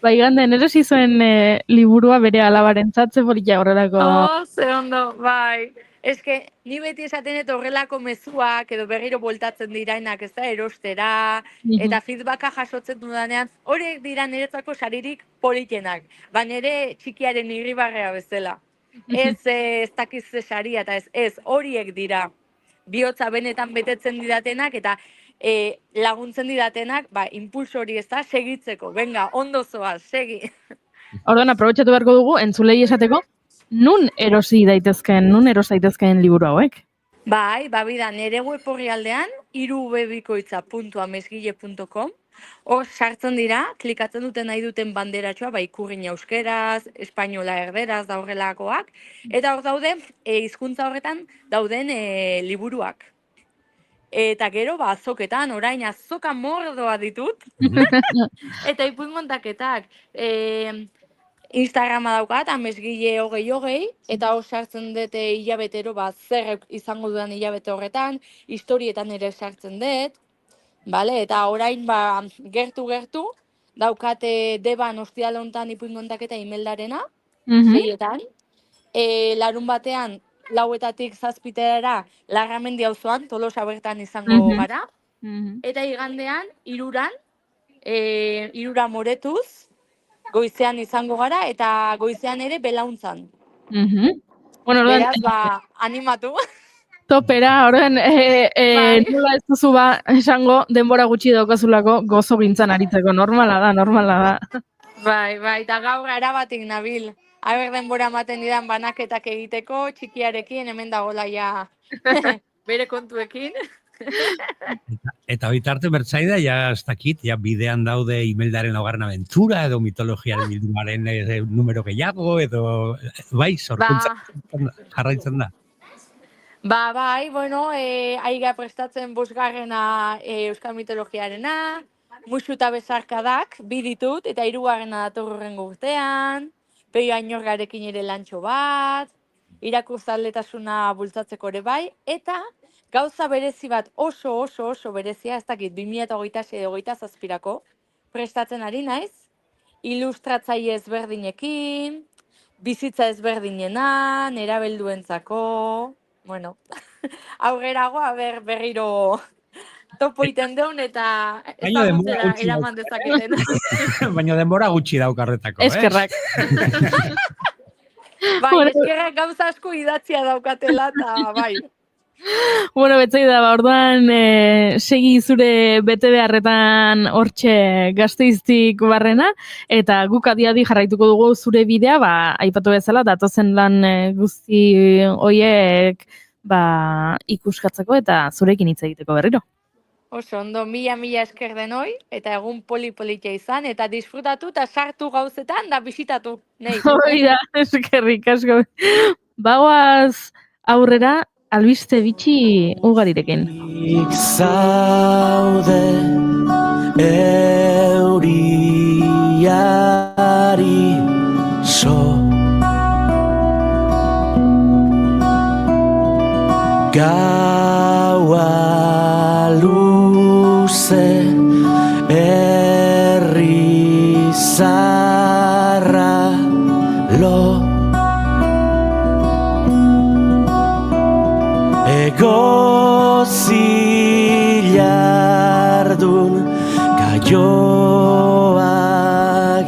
igandean erosi zuen liburua bere alabarentzat, ze politia horrelako... Ze ondo, bai. Eske, ni beti esaten eta horrelako mezuak edo berriro bueltatzen dirainak, ez da, erostera, eta feedbacka jasotzen dudanean, horiek dira niretzako saririk politenak, nire txikiaren irribarrea bezala. Ez dakiz saria eta ez horiek dira. Bihotza benetan betetzen didatenak eta laguntzen didatenak, impulso hori ez da, segitzeko. Venga, ondo zoaz, segi. Orduan, aprobetxatu beharko dugu, entzulei esateko, nun erosi daitezkeen liburu hauek? Bai, bida, nire web orrialdean, irubebikoitza.amesgile.com, Hor sartzen dira, klikatzen duten nahi duten banderatxoa, ikurrin euskeraz, espainola erderaz da horrelakoak, eta hor daude, hizkuntza horretan dauden liburuak. Eta gero, azoketan, orain azoka mordoa ditut, eta ipuin kontaketak. Instagrama daukat, amesgile hogei, eta hor sartzen dut hilabetero, zer izango dudan hilabete horretan, historietan ere sartzen dut, vale? Eta orain gertu daukate Deban ostiral hontan ipuin kontaketa imeldarena, 6etan. Larun batean 4etatik 7etara Larramendi auzoan, Tolosa bertan izango gara. Eta igandean 3 moretuz, goizean izango gara, eta goizean ere belauntzan. Bueno, Beraz, animatu. Topera, horren, nola ez duzu esango, denbora gutxi daukazulako gozo gintzan aritzeko, normala da. Bai, eta gaur erabatik nabil. Aber denbora ematen didan banaketak egiteko, txikiarekin, hemen dagoela ja bere kontuekin. Eta bitarte bertzaida, ez dakit, bidean daude Imeldaren laugarren abentura, edo mitologiaren bildumaren numero gehiago, edo bai, sorkuntza jarraitzen da. Bai, bueno, aiga prestatzen 5. Euskal mitologiarena, Muxu eta Besarkadak, 2 ditut, eta 3. dator hurrengo urtean, Peio Ainorgarekin ere lantxo bat, irakurzaletasuna bultzatzeko ere bai, eta gauza berezi bat oso berezia, ez dakit, 2026-2027 prestatzen ari naiz, ilustratzaile ezberdinekin, bizitza ezberdinena, nerabelduentzako, bueno, aurrerago, berriro topo iten deun eta ezagutzera eraman dezaketen. Baina denbora gutxi daukarretako, Eskerrak. Bai, eskerrak gauza asko idatzia daukatela, eta bai. Bueno, betzaida, orduan segi zure bete beharretan hortxe Gasteiztik barrena, eta guk adi jarraituko dugu zure bidea, aipatu bezala, datozen lan guzti hoiek ikuskatzeko eta zurekin hitz egiteko berriro. Oso, ondo, mila esker denoi, eta egun politia izan, eta disfrutatu eta sartu gauzetan, da bisitatu. Hoi da, eskerrik asko. Bagoaz aurrera, albiste bitxi ugarirekin. Zaude euriari so gaua luze herri zarra lo Gozilardun gaioak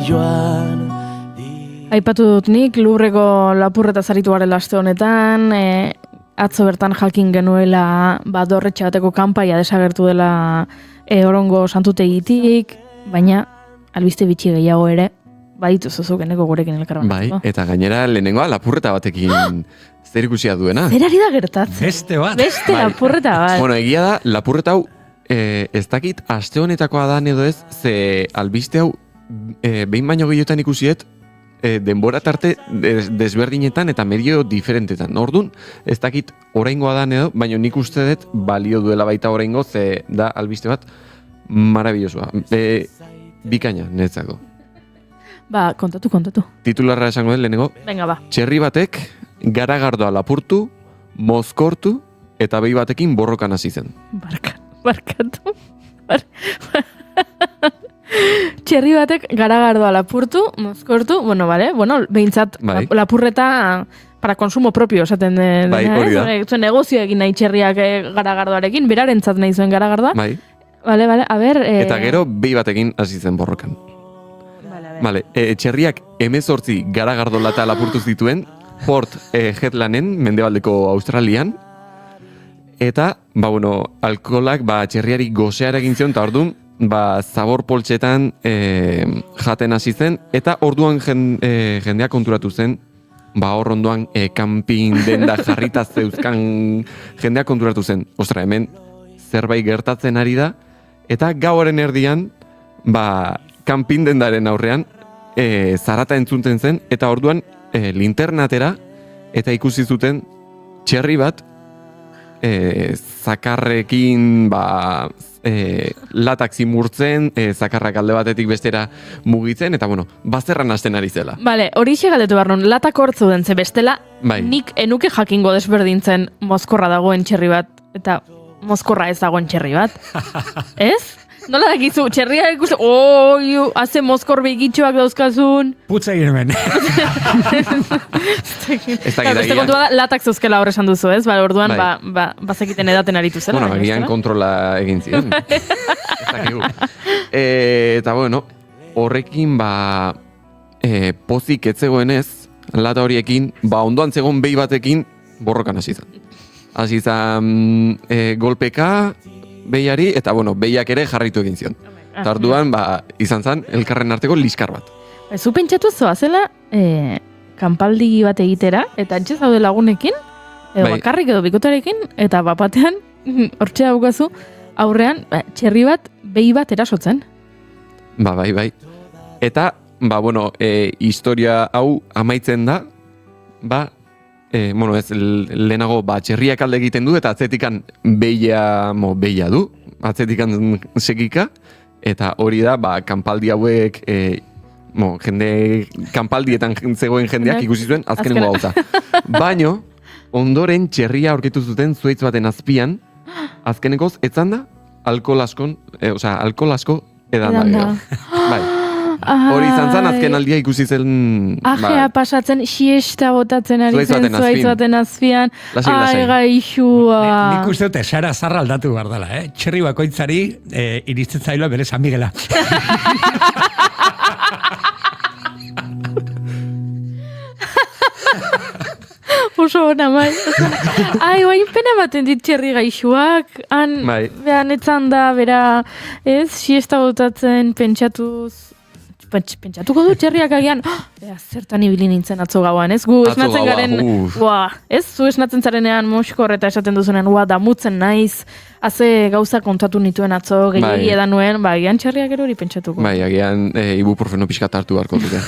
joan. Aipatu dut nik, Lurreko lapurreta zaritu garela aste honetan, atzo bertan jakin genuela dorretxe bateko kanpaia desagertu dela Orongo santutegitik, baina albiste bitxi gehiago ere, baditu zuzuk eneko gurekin elkarban. Bai, eta gainera lehenengoa lapurreta batekin zer ikusia duena. Zer ari da gertatzen? Beste bat. Beste lapurreta bat. Bueno, egia da, lapurreta hau, ez dakit, aste honetakoa da edo ez, ze albiste hau, behin baino gehiotan ikusiet, denbora tarte desberdinetan eta medio diferentetan. Orduan, ez dakit oraingoa da edo, baina nik uste dut balio duela baita oraingo, ze da albiste bat marabillosoa. Bikaina, netzako. Kontatu. Titularra esango dut lehenengo. Venga, Txerri batek garagardoa lapurtu, mozkortu eta behi batekin borrokan hasi zen. Barkatu. Txerri batek garagardoa lapurtu, mozkortu, behintzat lapurreta para consumo propio, esaten den. Bai, hori da. Zuen negozio egin nahi txerriak garagardoarekin, berarentzat nahi zuen garagardoa. Bai. Vale, a ber... Eta gero behi batekin hasi zen borrokan. Vale, txerriak 18 garagardolata lapurtu zituen, Port Hedlanen, mendebaldeko Australian, eta, alkoholak txerriari goseara egin zion, eta orduan, zabor poltsetan jaten hasi zen, eta orduan jendea konturatu zen, hor ondoan camping denda jarrita zeuzkan jendea konturatu zen. Ostra, hemen zerbait gertatzen ari da, eta gauaren erdian, kanpindendaren aurrean, zarata entzunten zen, eta orduan linternatera, eta ikusi zuten txerri bat, zakarrekin latak zimurtzen, zakarrak alde batetik bestera mugitzen, eta bazterran hasten ari zela. Bale, hori galdetu behar nun, latak hortzu den, ze bestela, nik enuke jakingo desberdintzen mozkorra dagoen txerri bat, eta mozkorra ez dagoen txerri bat. Ez? Nola dakizu, txerria ikusten, haze mozkor begitxoak dauzkazun. Putza egin hemen. Beste kontua da, latak zeuzkela horre esan duzu, ez? Orduan, bazekiten edaten aritu zela. Agian kontrola egin ziren. Eta horrekin pozik etzegoenez, lata horiekin, ondoan zegoen behi batekin borrokan hasi zen. Hasi zen golpeka, behiari, eta behiak ere jarraitu egin zion. Eta orduan, izan zen, elkarren arteko liskar bat. Zu pentsatu zoazela, kanpaldi bat egitera, eta antxe zaude lagunekin, edo bakarrik edo bikotarekin, eta bapatean, hortxe daukazu, aurrean, txerri bat, behi bat erasotzen. Bai. Eta, historia hau amaitzen da, lehenago txerriak alde egiten du, eta atzetikan behia du, atzetikan segika, eta hori da, kanpaldi hauek, kanpaldietan zegoen jendeak ikusi zuen, azkenengo gauza. Baino, ondoren txerria aurkitu zuten zuaitz baten azpian, azkenekoz, etzan da, alkohol asko edan da gero. Bai. Hori izan zen, azken aldia ikusi zen... Ajea pasatzen, siesta botatzen ari zen, zuaitz baten azpian. Ai, gaixua. Nik uste dute, Sara zarra aldatu behar dela, Txerri bakoitzari iristen zailo bere San Miguela. Oso hona, bai. Ai, oain pena ematen dit txerri gaixuak. Behan etzan da, bera, siesta botatzen, pentsatuko du txerriak agian, zertan ibili nintzen atzo gauan, ez? Gu esnatzen garen, zu esnatzen zarenean moskor eta esaten duzunean, damutzen naiz, haze gauza kontatu nituen atzo, gehiagi edan nuen, agian txerriak ero hori pentsatuko. Agian ibuprofeno pixkat hartu beharko dute.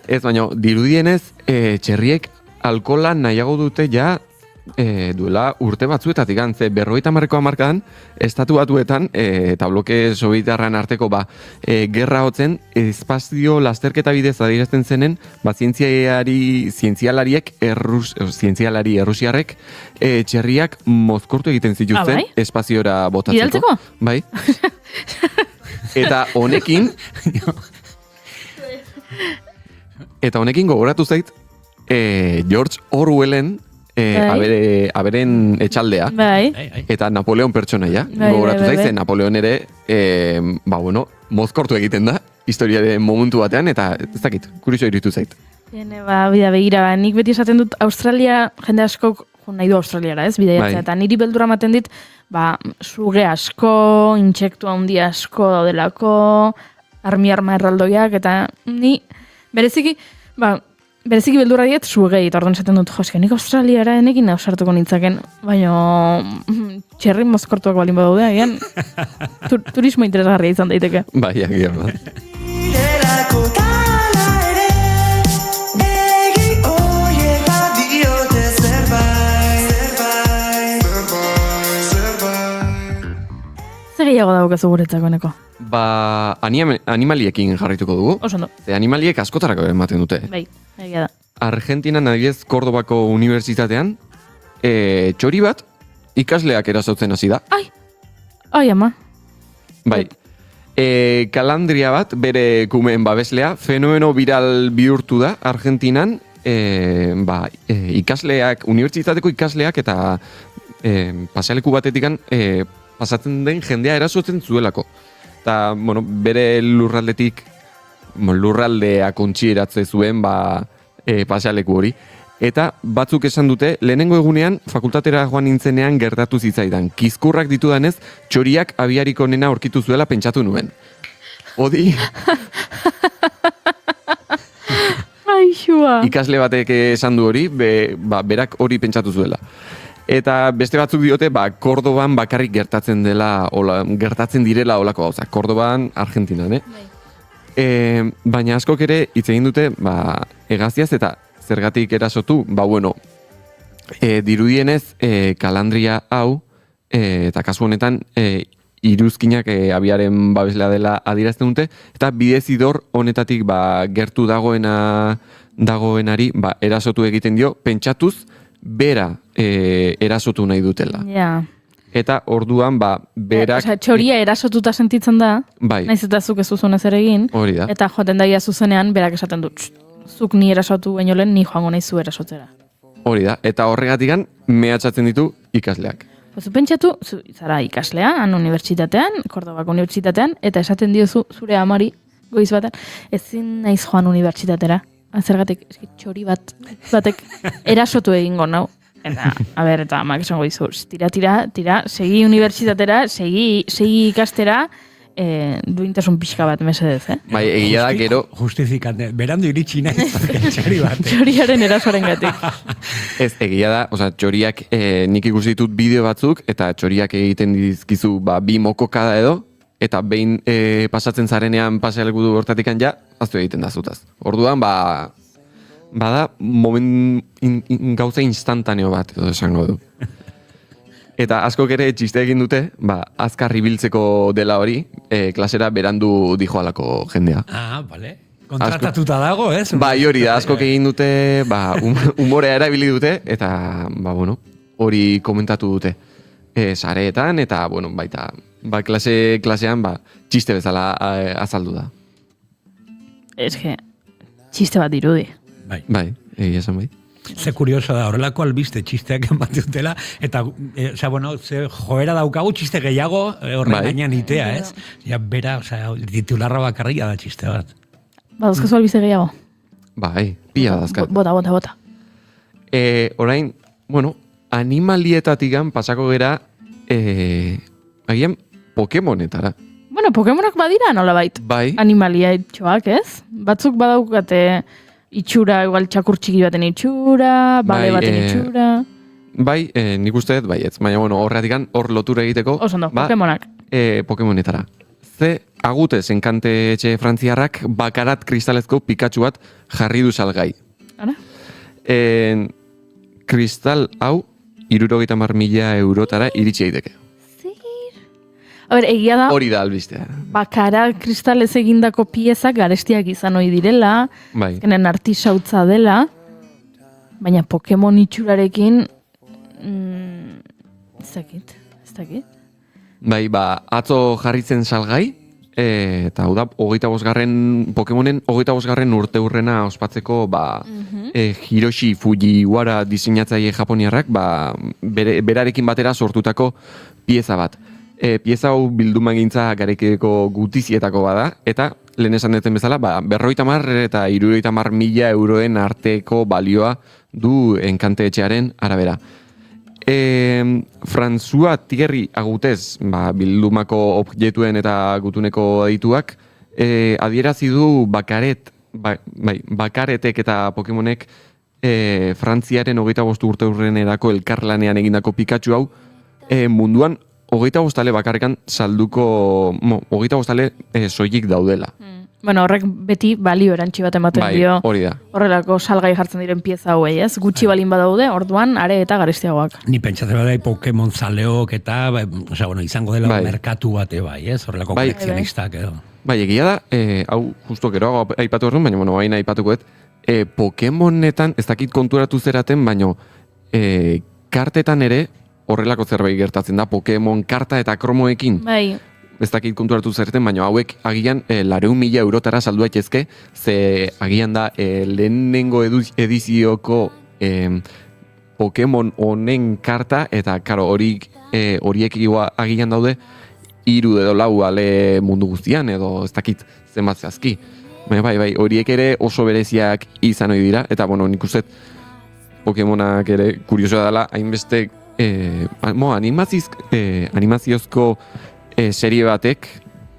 Ez, baina, dirudienez, txerriek alkohola nahiago dute ja, duela urte batzuetatik antze 50 hamarkadan estatu batuetan eta bloke sobietarren arteko gerra hotzen espazio lasterketa bidez adierazten zenen zientzialari errusiarrek txerriak mozkortu egiten zituzten espaziora botatzeko. Bidaltzeko? Bai. Eta honekin gogoratu zait George Orwellen aberen etxaldea, eta Napoleon pertsonaia. Gogoratu zaitzen, Napoleon ere, mozkortu egiten da, historiaren momentu batean, eta ez dakit, kuriso iritu zait. Begira, nik beti esaten dut, Australia, jende askok, nahi du Australiara, ez, bidaiatzea, eta niri beldura ematen dit, suge asko, intsektu handi asko daudelako, arma erraldoiak, eta ni, bereziki beldurra diet sugei, eta orduan esaten dut, joske, nik Australiara enekin ausartuko nintzaken, baina txerri mozkortuak balin badaude, agian turismo interesgarria izan daiteke. Bai, agian, Zer gehiago daukazu guretzako eneko? Animaliekin jarrituko dugu. Oso ondo. Animaliek askotarako ematen dute. Bai, egia da. Argentinan adibidez Kordobako unibertsitatean txori bat ikasleak erasotzen hasi da. Ai, ama. Bai. Kalandria bat bere kumeen babeslea fenomeno viral bihurtu da Argentinan ikasleak, unibertsitateko ikasleak eta pasealeku batetikan pasatzen den jendea erasotzen zuelako. Eta, bere lurraldea kontxieratze zuen pasealeku hori. Eta batzuk esan dute, lehenengo egunean, fakultatera joan nintzenean gertatu zitzaidan. Kizkurrak ditudanez, txoriak abiariko nena aurkitu zuela pentsatu nuen. Odi... Aixua. Ikasle batek esan du hori, berak hori pentsatu zuela. Eta beste batzuk diote, Kordoban bakarrik gertatzen direla olako gauza. Kordoban, Argentinan, baina askok ere hitz egin dute, hegaztiaz eta zergatik erasotu, dirudienez, kalandria hau, eta kasu honetan, iruzkinak abiaren babeslea dela adierazten dute, eta bidezidor honetatik gertu dagoenari erasotu egiten dio, pentsatuz, bera erasotu nahi dutela. Ja. Eta orduan, berak... Txoria erasotuta sentitzen da, bai. naiz eta zuk ez duzunez ere egin, hori da. Eta joaten daia zuzenean, berak esaten du, zuk ni erasotu baino lehen, ni joango nahi zu erasotzera. Hori da, eta horregatikan mehatxatzen ditu ikasleak. Zu pentsatu, zara ikaslea, han unibertsitatean, Kordobako unibertsitatean, eta esaten diozu zure amari, goiz batean, ezin naiz joan unibertsitatera. Zergatik, txori batek erasotu egingo nau. Eta, eta amak esango dizu, tira, segi unibertsitatera, segi ikastera, duintasun pixka bat mesedez, Bai, egia da, gero... Justifikante, berandu iritsi naiz, txori bat. Txoriaren erasoaren gatik. Ez, egia da, txoriak nik ikusi ditut bideo batzuk, eta txoriak egiten dizkizu bi mokokada edo, eta behin pasatzen zarenean pasealgu du hortatikan aztu egiten da zutaz. Orduan, bada gauza instantaneo bat, edo esango du. Eta askok ere txiste egin dute, azkar ibiltzeko dela hori, klasera berandu dijoalako jendea. Bale. Kontratatuta dago, ez? Bai, hori da, askok egin dute, umorea erabili dute, eta, hori komentatu dute. Sareetan, eta, baita, klasean, txiste bezala azaldu da. Ez que, txiste bat dirudi. Bai, egia esan bai. Ze kurioso da, horrelako albiste txisteak emateutela, eta, ze joera daukagu txiste gehiago horren gainean itea, ez? Bera, titularra bakarria da txiste bat. Dauzkazu albiste gehiago? Bai, pila dazkat. Bota. Orain, animalietatikan pasako gera, agian Pokemonetara. Pokemonak badira nolabait. Bai. Animalia itxoak, ez? Batzuk badaukate itxura, igual txakur txiki baten itxura, bale baten itxura. Bai, nik uste dut, baietz. Baina, horretikan, hor lotura egiteko. Osondo, Pokemonak. Pokemonetara. Ze agutez enkante etxe frantziarrak bakarat kristalezko Pikachu bat jarri du salgai. Ara? Kristal hau 70.000 eurotara iritsi daiteke. Egia da, hori da albistea. Bakara kristalez egindako piezak garestiak izan ohi direla, genen artisautza dela, baina Pokemon itxurarekin ez dakit. Bai, atzo jarritzen salgai, eta hau da, Pokemonen 25. urte hurrena ospatzeko, Hiroshi Fujiwara diseinatzaile japoniarrak, berarekin batera sortutako pieza bat. Pieza hau bildumagintza garekeko gutizietako bada, eta lehen esan duten bezala, 50.000 eta 70.000 euroen arteko balioa du enkante etxearen arabera. François Thierry Agutez, bildumako objektuen eta gutuneko adituak, adierazi du bakaretek eta Pokemonek Frantziaren 25 urte hurrenerako elkarlanean egindako Pikachu hau munduan 25 ale bakarrekan salduko, 25 ale soilik daudela. Horrek beti balio erantzi bat ematen dio. Hori da. Horrelako salgai jartzen diren pieza hauei, ez? Gutxi balin badaude, orduan are eta garestiagoak. Ni pentsatzen badai Pokemon zaleok eta, izango dela merkatu bate bai, ez? Horrelako kolekzionistak edo. Bai, egia da, hau justo geroago aipatu horren, baina, baina aipatuko Pokemonetan, ez dakit konturatu zeraten, baina kartetan ere, horrelako zerbait gertatzen da, Pokemon karta eta kromoekin. Bai. Ez dakit konturatu zerten, baina hauek agian 100.000 eurotara saldu daitezke, ze agian da lehenengo edizioko Pokemon honen karta, eta karo, horiek agian daude 3 edo 4 ale mundu guztian, edo ez dakit zenbat zehazki. Bai, horiek ere oso bereziak izan ohi dira, eta nik uste Pokemonak ere kuriosoa dela, hainbeste animaziozko serie batek,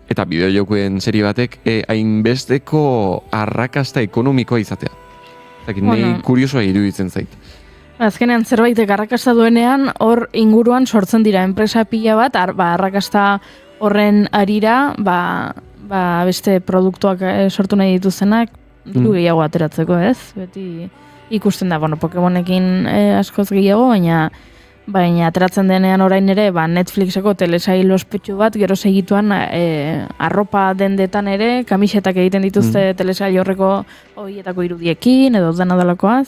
eta bideojokoen serie batek, hainbesteko arrakasta ekonomikoa izatea. Nahi kuriosoa iruditzen zait. Azkenean zerbaitek arrakasta duenean, hor inguruan sortzen dira enpresa pila bat, arrakasta horren arira, beste produktuak sortu nahi dituztenak, diru gehiago ateratzeko, ez? Beti ikusten da, Pokemonekin askoz gehiago, baina ateratzen denean orain ere, Netflixeko telesail ospetsu bat, gero segituan arropa dendetan ere, kamisetak egiten dituzte telesail horreko horietako irudiekin, edo dena dalakoa,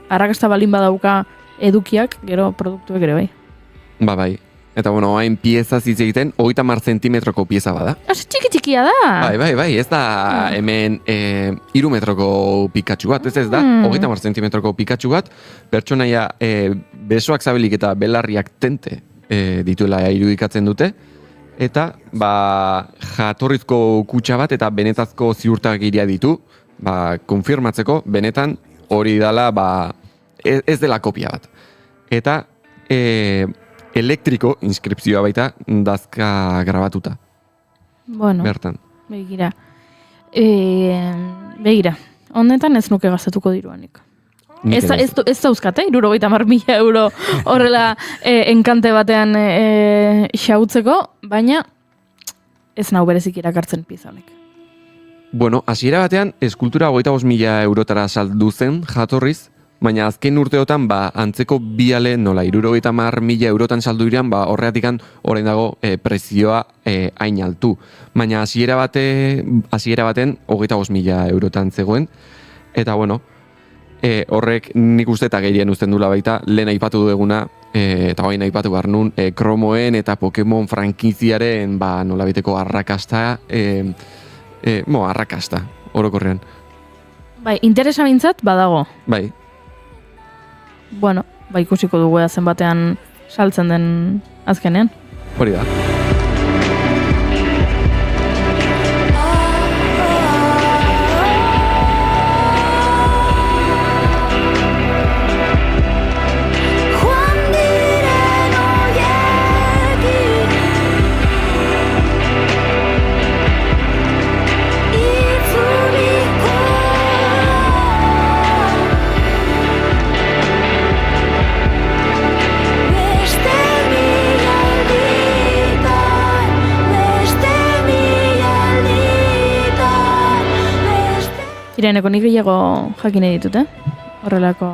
arrakasta balin badauka edukiak, gero produktuek ere bai. Bai. Eta hain pieza hitz egiten, 30 zentimetroko pieza bada. Txiki-txikia da! Bai, ez da hemen 3 metroko Pikachu bat, ez da, 30 zentimetroko Pikachu bat, pertsonaia besoak zabelik eta belarriak tente dituela irudikatzen dute, eta jatorrizko kutxa bat eta benetazko ziurtagiria ditu, konfirmatzeko, benetan hori dela ez dela kopia bat. Eta elektriko inskripzioa baita dazka grabatuta. Bertan. Begira. Honetan ez nuke gastatuko diruanik. Ez dauzkate, 70.000 euro horrela enkante batean xautzeko, baina ez nau berezik irakartzen pieza honek. Hasiera batean, eskultura 25.000 eurotara saldu zen jatorriz, baina azken urteotan antzeko biale nola 70.000 eurotan saldu iran, horreatikan orain dago prezioa hain altu. Baina hasiera baten 25.000 eurotan zegoen, eta horrek nik uste eta gehien uzten dula baita, lehen aipatu duguna, eta baina aipatu behar nun, Kromoen eta Pokemon frankiziaren nolabiteko arrakasta, arrakasta, orokorrean. Bai, interesa bintzat badago. Bai. Ikusiko dugu zenbatean saltzen den azkenean. Hori da. Ireneko nik gehiago jakin editut, horrelako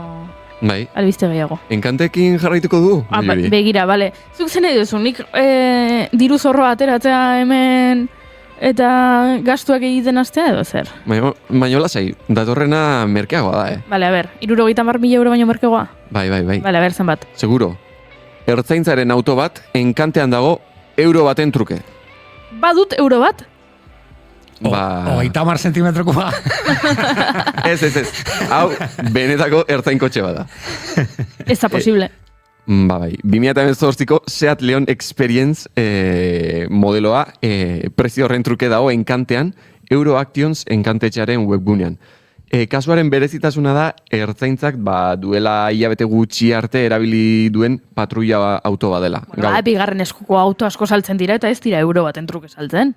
albiste gehiago. Enkantekin jarraituko du? Begira, bale. Zuk zen eduzu, nik diru zorroa ateratzea hemen eta gastuak egiten astea edo zer? Baina lasai, datorrena merkeagoa da, Bale, a ber, 70.000 euro baino merkeagoa? Bai. Bale, a ber, zenbat? Seguro. Ertzaintzaren auto bat, enkantean dago, euro baten truke. Badut euro bat? 30 zentimetroko ba. Ez. Hau, benetako ertzain-kotxe bada. Ez da posible. Bai. 2018ko Seat Leon Experience modeloa prezio horren truke dago enkantean, Euroactions enkantetxearen webgunean. Kasuaren berezitasuna da, ertzaintzak duela hilabete gutxi arte erabili duen patrulla auto badela. Bigarren eskuko auto asko saltzen dira eta ez dira euro baten truke saltzen.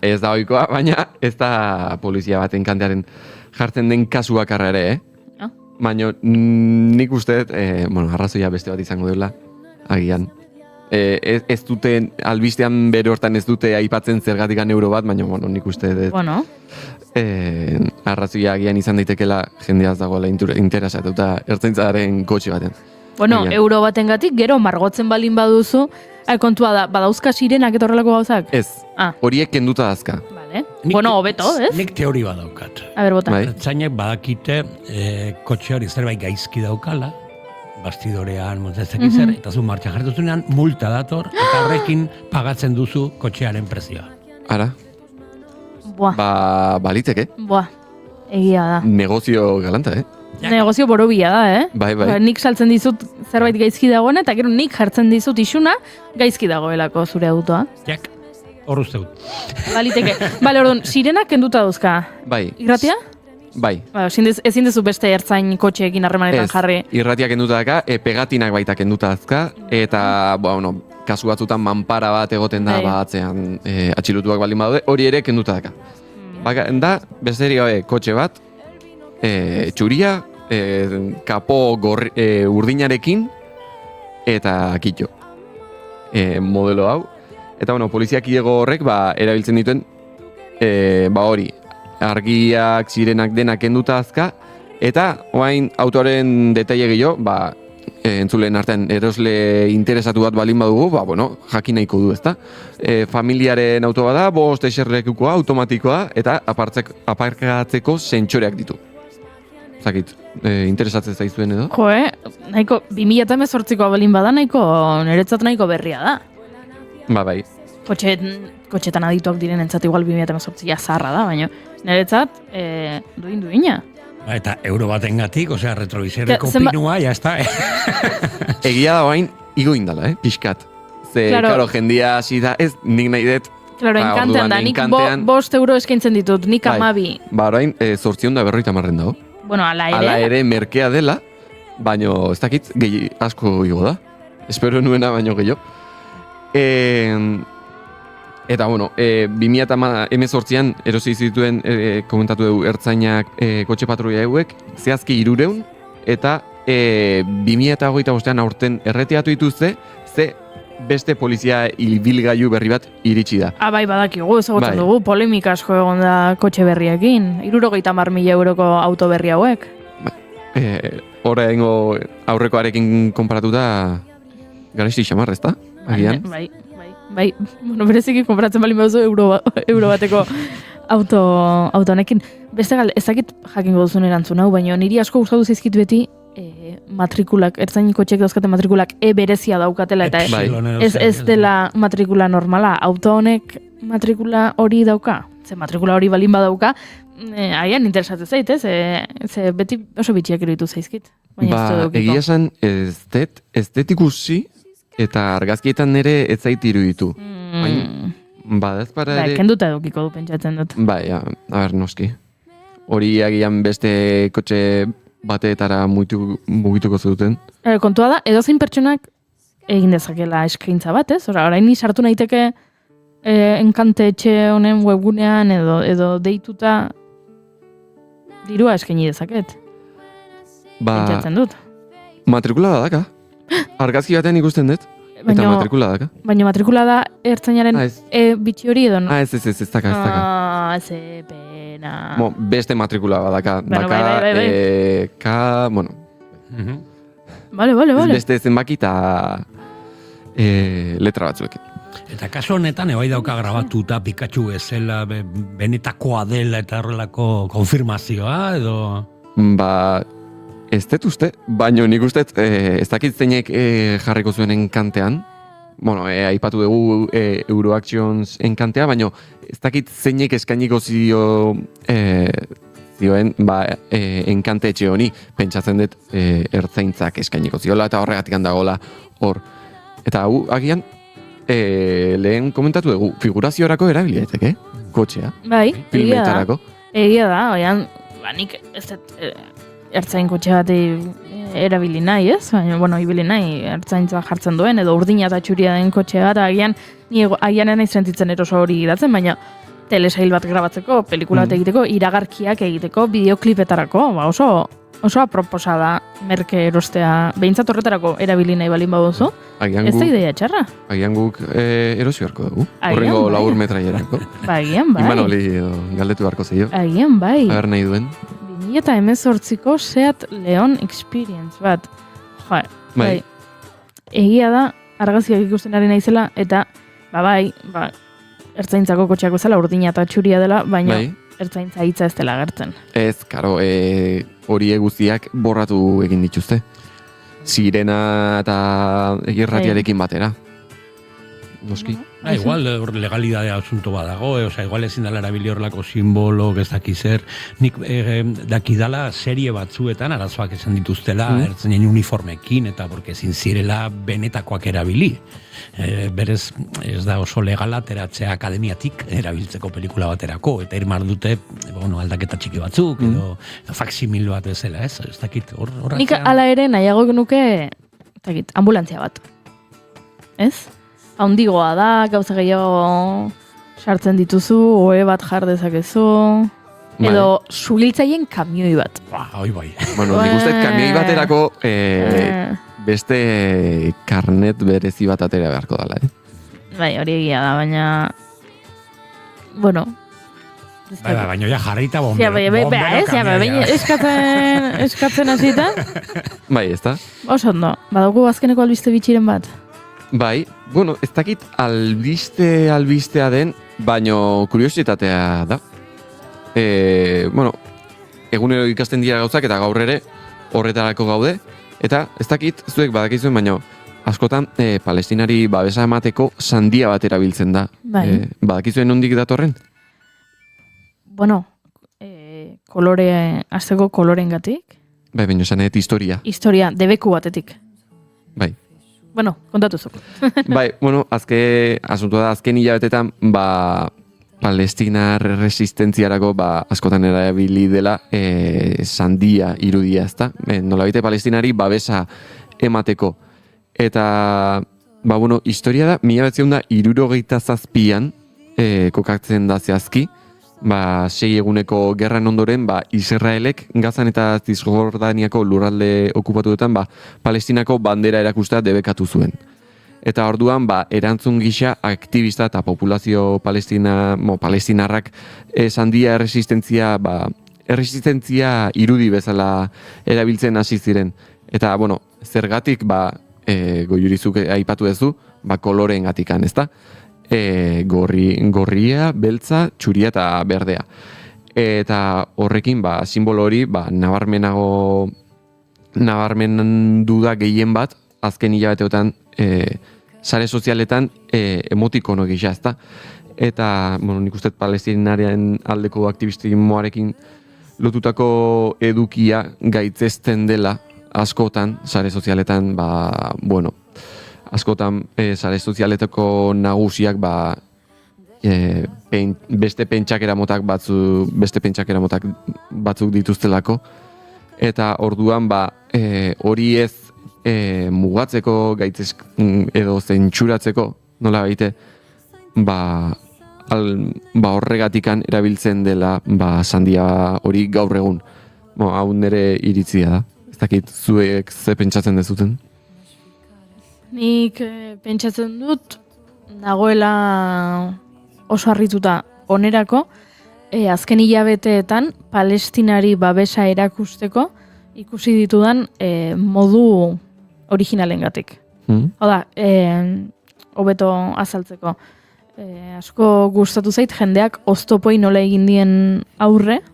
Ez da ohikoa, baina ez da polizia bat enkantearen jartzen den kasuak arra ere, Baina nik uste, arrazoia beste bat izango dela, agian. Ez dute, albistean bere hortan ez dute aipatzen zergatikan euro bat, baina nik uste arrazoia agian izan daitekela jendeaz dagoela interesatuta ertzaintzaren kotxe baten. Euro batengatik gero margotzen balin baduzu, kontua da, badauzka sirenak eta horrelako gauzak? Ez, horiek kenduta dazka. Hobeto, ez? Nik teori badaukat. A ber, bota. Ertzainek badakite kotxe hori zerbait gaizki daukala, bastidorean, montezek zer, eta zu martxa jartuzunean, multa dator, eta horrekin pagatzen duzu kotxearen prezioa. Ara? Baliteke. Egia da. Negozio galanta, Negozio borobia da, Bai. Nik saltzen dizut zerbait gaizki dagoena, eta gero nik jartzen dizut isuna gaizki dagoelako zure autoa. Jak, hor uste dut. Baliteke. Bale, orduan, sirenak kenduta dauzka. Bai. Irratia? Bai. Ezin dezu beste ertzain kotxeekin harremanetan jarri. Irratia kenduta daka, pegatinak baita kenduta dazka, eta, kasu batzutan manpara bat egoten da, atzean atxilutuak baldin badaude, hori ere kenduta daka. Da, besterik gabe, kotxe bat, txuria, kapo urdinarekin eta kitxo. Modelo hau. Eta, bueno, poliziak iego horrek, erabiltzen dituen, hori, argiak, sirenak denak kenduta azka, eta, oain, autoren detaile gehiago, entzuleen artean erosle interesatu bat balin badugu, jakin nahiko du, ezta? Familiaren auto bada, 5 eserlekukoa, automatikoa, eta aparkatzeko sentsoreak ditu. Zakit, interesatzen zaizuen edo? Nahiko, 2018koa balin bada, niretzat nahiko berria da. Bai. Kotxetan adituak diren entzat igual 2018 zarra da, baina niretzat duina. Eta euro batengatik, osea, retrovisoreko pinua, ya está. Egia da bain, igo indala, pixkat. Ze, claro, jendia hasi da, ez nik nahi dut. Claro, enkantean da, nik 5 euro eskaintzen ditut, nik 12. Orain, 850 dago. Bueno, ala ere merkea dela, baino ez dakit, gehi asko igo da. Espero nuena baino gehiago. Eta, bueno, 2018an erosi zituen komentatu dugu ertzainak kotxe patrulla hauek, zehazki 300, eta 2025an aurten erretiatu dituzte, ze beste polizia ibilgailu berri bat iritsi da. Bai, badakigu, ezagutzen dugu, polemika asko egon da kotxe berriekin. 70.000 euroko auto berri hauek. Hora egingo aurrekoarekin konparatuta garesti xamar, ezta? Agian? Bai, bueno, bereziki konparatzen balin baduzu euro bateko autonekin. Beste ez dakit jakingo duzun erantzun hau, baina niri asko gustatu zaizkit beti matrikulak, ertzainiko txek dauzkate matrikulak berezia daukatela, eta ez dela matrikula normala. Auto honek matrikula hori dauka, ze matrikula hori balin badauka, haian interesatzen zait, ze beti oso bitxiak iruditu zaizkit. Egia esan ez ikusi, eta argazkietan nire ez zait iruditu. Badazpara ere... kenduta edukiko du pentsatzen dut. A ber, noski. Hori agian beste kotxe bateetara mugituko zuten. Kontua da, edozein pertsonak egin dezakela eskaintza bat, ez? Orain ni sartu naiteke enkante etxe honen webgunean edo deituta dirua eskaini dezaket. Pentsatzen dut. Matrikula badaka. Argazki batean ikusten dut, eta matrikula daka. Baina matrikula da ertzainaren bitxi hori edo? Ez daka. Ze pena. Beste matrikula badaka. Bueno. Vale. Beste zenbaki eta letra batzuekin. Eta kaso honetan, ebai dauka grabatuta Pikachu ezela benetakoa dela eta horrelako konfirmazioa, edo... Ez dut uste, baina nik uste ez dakit zeinek jarriko zuen enkantean. Bueno, aipatu dugu Euroactions enkantea, baina ez dakit zeinek eskainiko zioen enkante etxe honi. Pentsatzen dut ertzaintzak eskainiko ziola eta horregatik handagola hor. Eta hau, agian, lehen komentatu dugu, figuraziorako erabilieteke, kotxea. Bai, filmetarako. Egia da, oian, nik ez dut... ertzain kotxe bat erabili nahi, ez? Baina, bueno, ibili nahi ertzaintza jartzen duen, edo urdina eta txuria den kotxe bat, agian nahi sentitzen eroso hori idatzen, baina telesail bat grabatzeko, pelikula bat egiteko, iragarkiak egiteko, bideoklipetarako, oso aproposa da merke erostea, behintzat horretarako erabili nahi balin baduzu, ez da ideia txarra. Agian guk erosi beharko dugu, horrengo laur metraierako. Agian bai. Imanoli galdetu beharko zeio. Agian bai. Aber nahi duen. Eta 2018ko Seat Leon Experience bat. Bai. Egia da, argazkiak ikusten ari naizela, eta ertzaintzako kotxeak bezala urdina eta txuria dela, baina ertzaintza hitza ez dela agertzen. Ez, karo, hori guztiak borratu egin dituzte. Sirena eta irratiarekin batera. Noski. Igual legalidadea asunto badago, igual ezin dela erabili horrelako simbolo, ez daki zer. Nik dakidala serie batzuetan arazoak esan dituztela, ertzainen uniformekin, eta porque ezin zirela benetakoak erabili. Berez, ez da oso legala ateratzea akademiatik erabiltzeko pelikula baterako, eta irmar dute, aldaketa txiki batzuk, edo faksimil bat bezala, ez dakit horratzea. Nik ala ere nahiago nuke, ambulantzia bat. Ez? Haundigoa da, gauza gehiago sartzen dituzu, ohe bat jar dezakezu, Edo suhiltzaien kamioi bat. Bai. Bueno, nik uste kamioi baterako beste karnet berezi bat atera beharko dela, Bai, hori egia da, baina... Bueno... Baina ja jarrita bombero. Eskatzen hasita. Bai, ez da? Oso ondo, badugu azkeneko albiste bitxiren bat. Bai, bueno, ez dakit albistea den, baino kuriositatea da. Bueno, egunero ikasten dira gauzak eta gaur ere horretarako gaude. Eta ez dakit, zuek badakizuen, baino askotan Palestinari babesa emateko sandia bat erabiltzen da. Bai. Badakizuen nondik datorren? Bueno, azteko kolorengatik. Bai, baina esan historia. Historia, debeku batetik. Bai. Bueno, kontatu zuk. Bai, bueno, asuntua da, azken hilabetetan, Palestinar resistentziarako askotan erabili dela sandia irudia, ezta? Nolabait Palestinari babesa emateko. Eta, bueno, historia da, 1967an kokatzen da zehazki, 6 eguneko gerran ondoren, Israelek Gazan eta Zisjordaniako lurralde okupatuetan, Palestinako bandera erakustea debekatu zuen. Eta orduan, erantzun gisa aktivista eta populazio palestinarrak sandia erresistentzia irudi bezala erabiltzen hasi ziren. Eta, bueno, zergatik, goiurizuk aipatu duzu, koloreen gatikan, ezta? Gorria, beltza, txuria eta berdea. Eta horrekin, simbolo hori, nabarmendu da gehien bat, azken hilabeteotan, sare sozialetan emotikono gisa, ezta? Eta, nik uste palestinarian aldeko aktivismoarekin lotutako edukia gaitzesten dela askotan, sare sozialetan, askotan sare sozialetako nagusiak beste pentsakera motak batzuk dituztelako, eta orduan hori ez mugatzeko edo zentsuratzeko, nola baite, horregatikan erabiltzen dela sandia hori gaur egun. Hau nire iritzia da. Ez dakit zuek ze pentsatzen dezuten? Nik pentsatzen dut, nagoela oso harrituta onerako, azken hilabeteetan Palestinari babesa erakusteko ikusi ditudan modu originalengatik. Hau da, hobeto azaltzeko. Asko gustatu zait jendeak oztopoi nola egin dien aurre,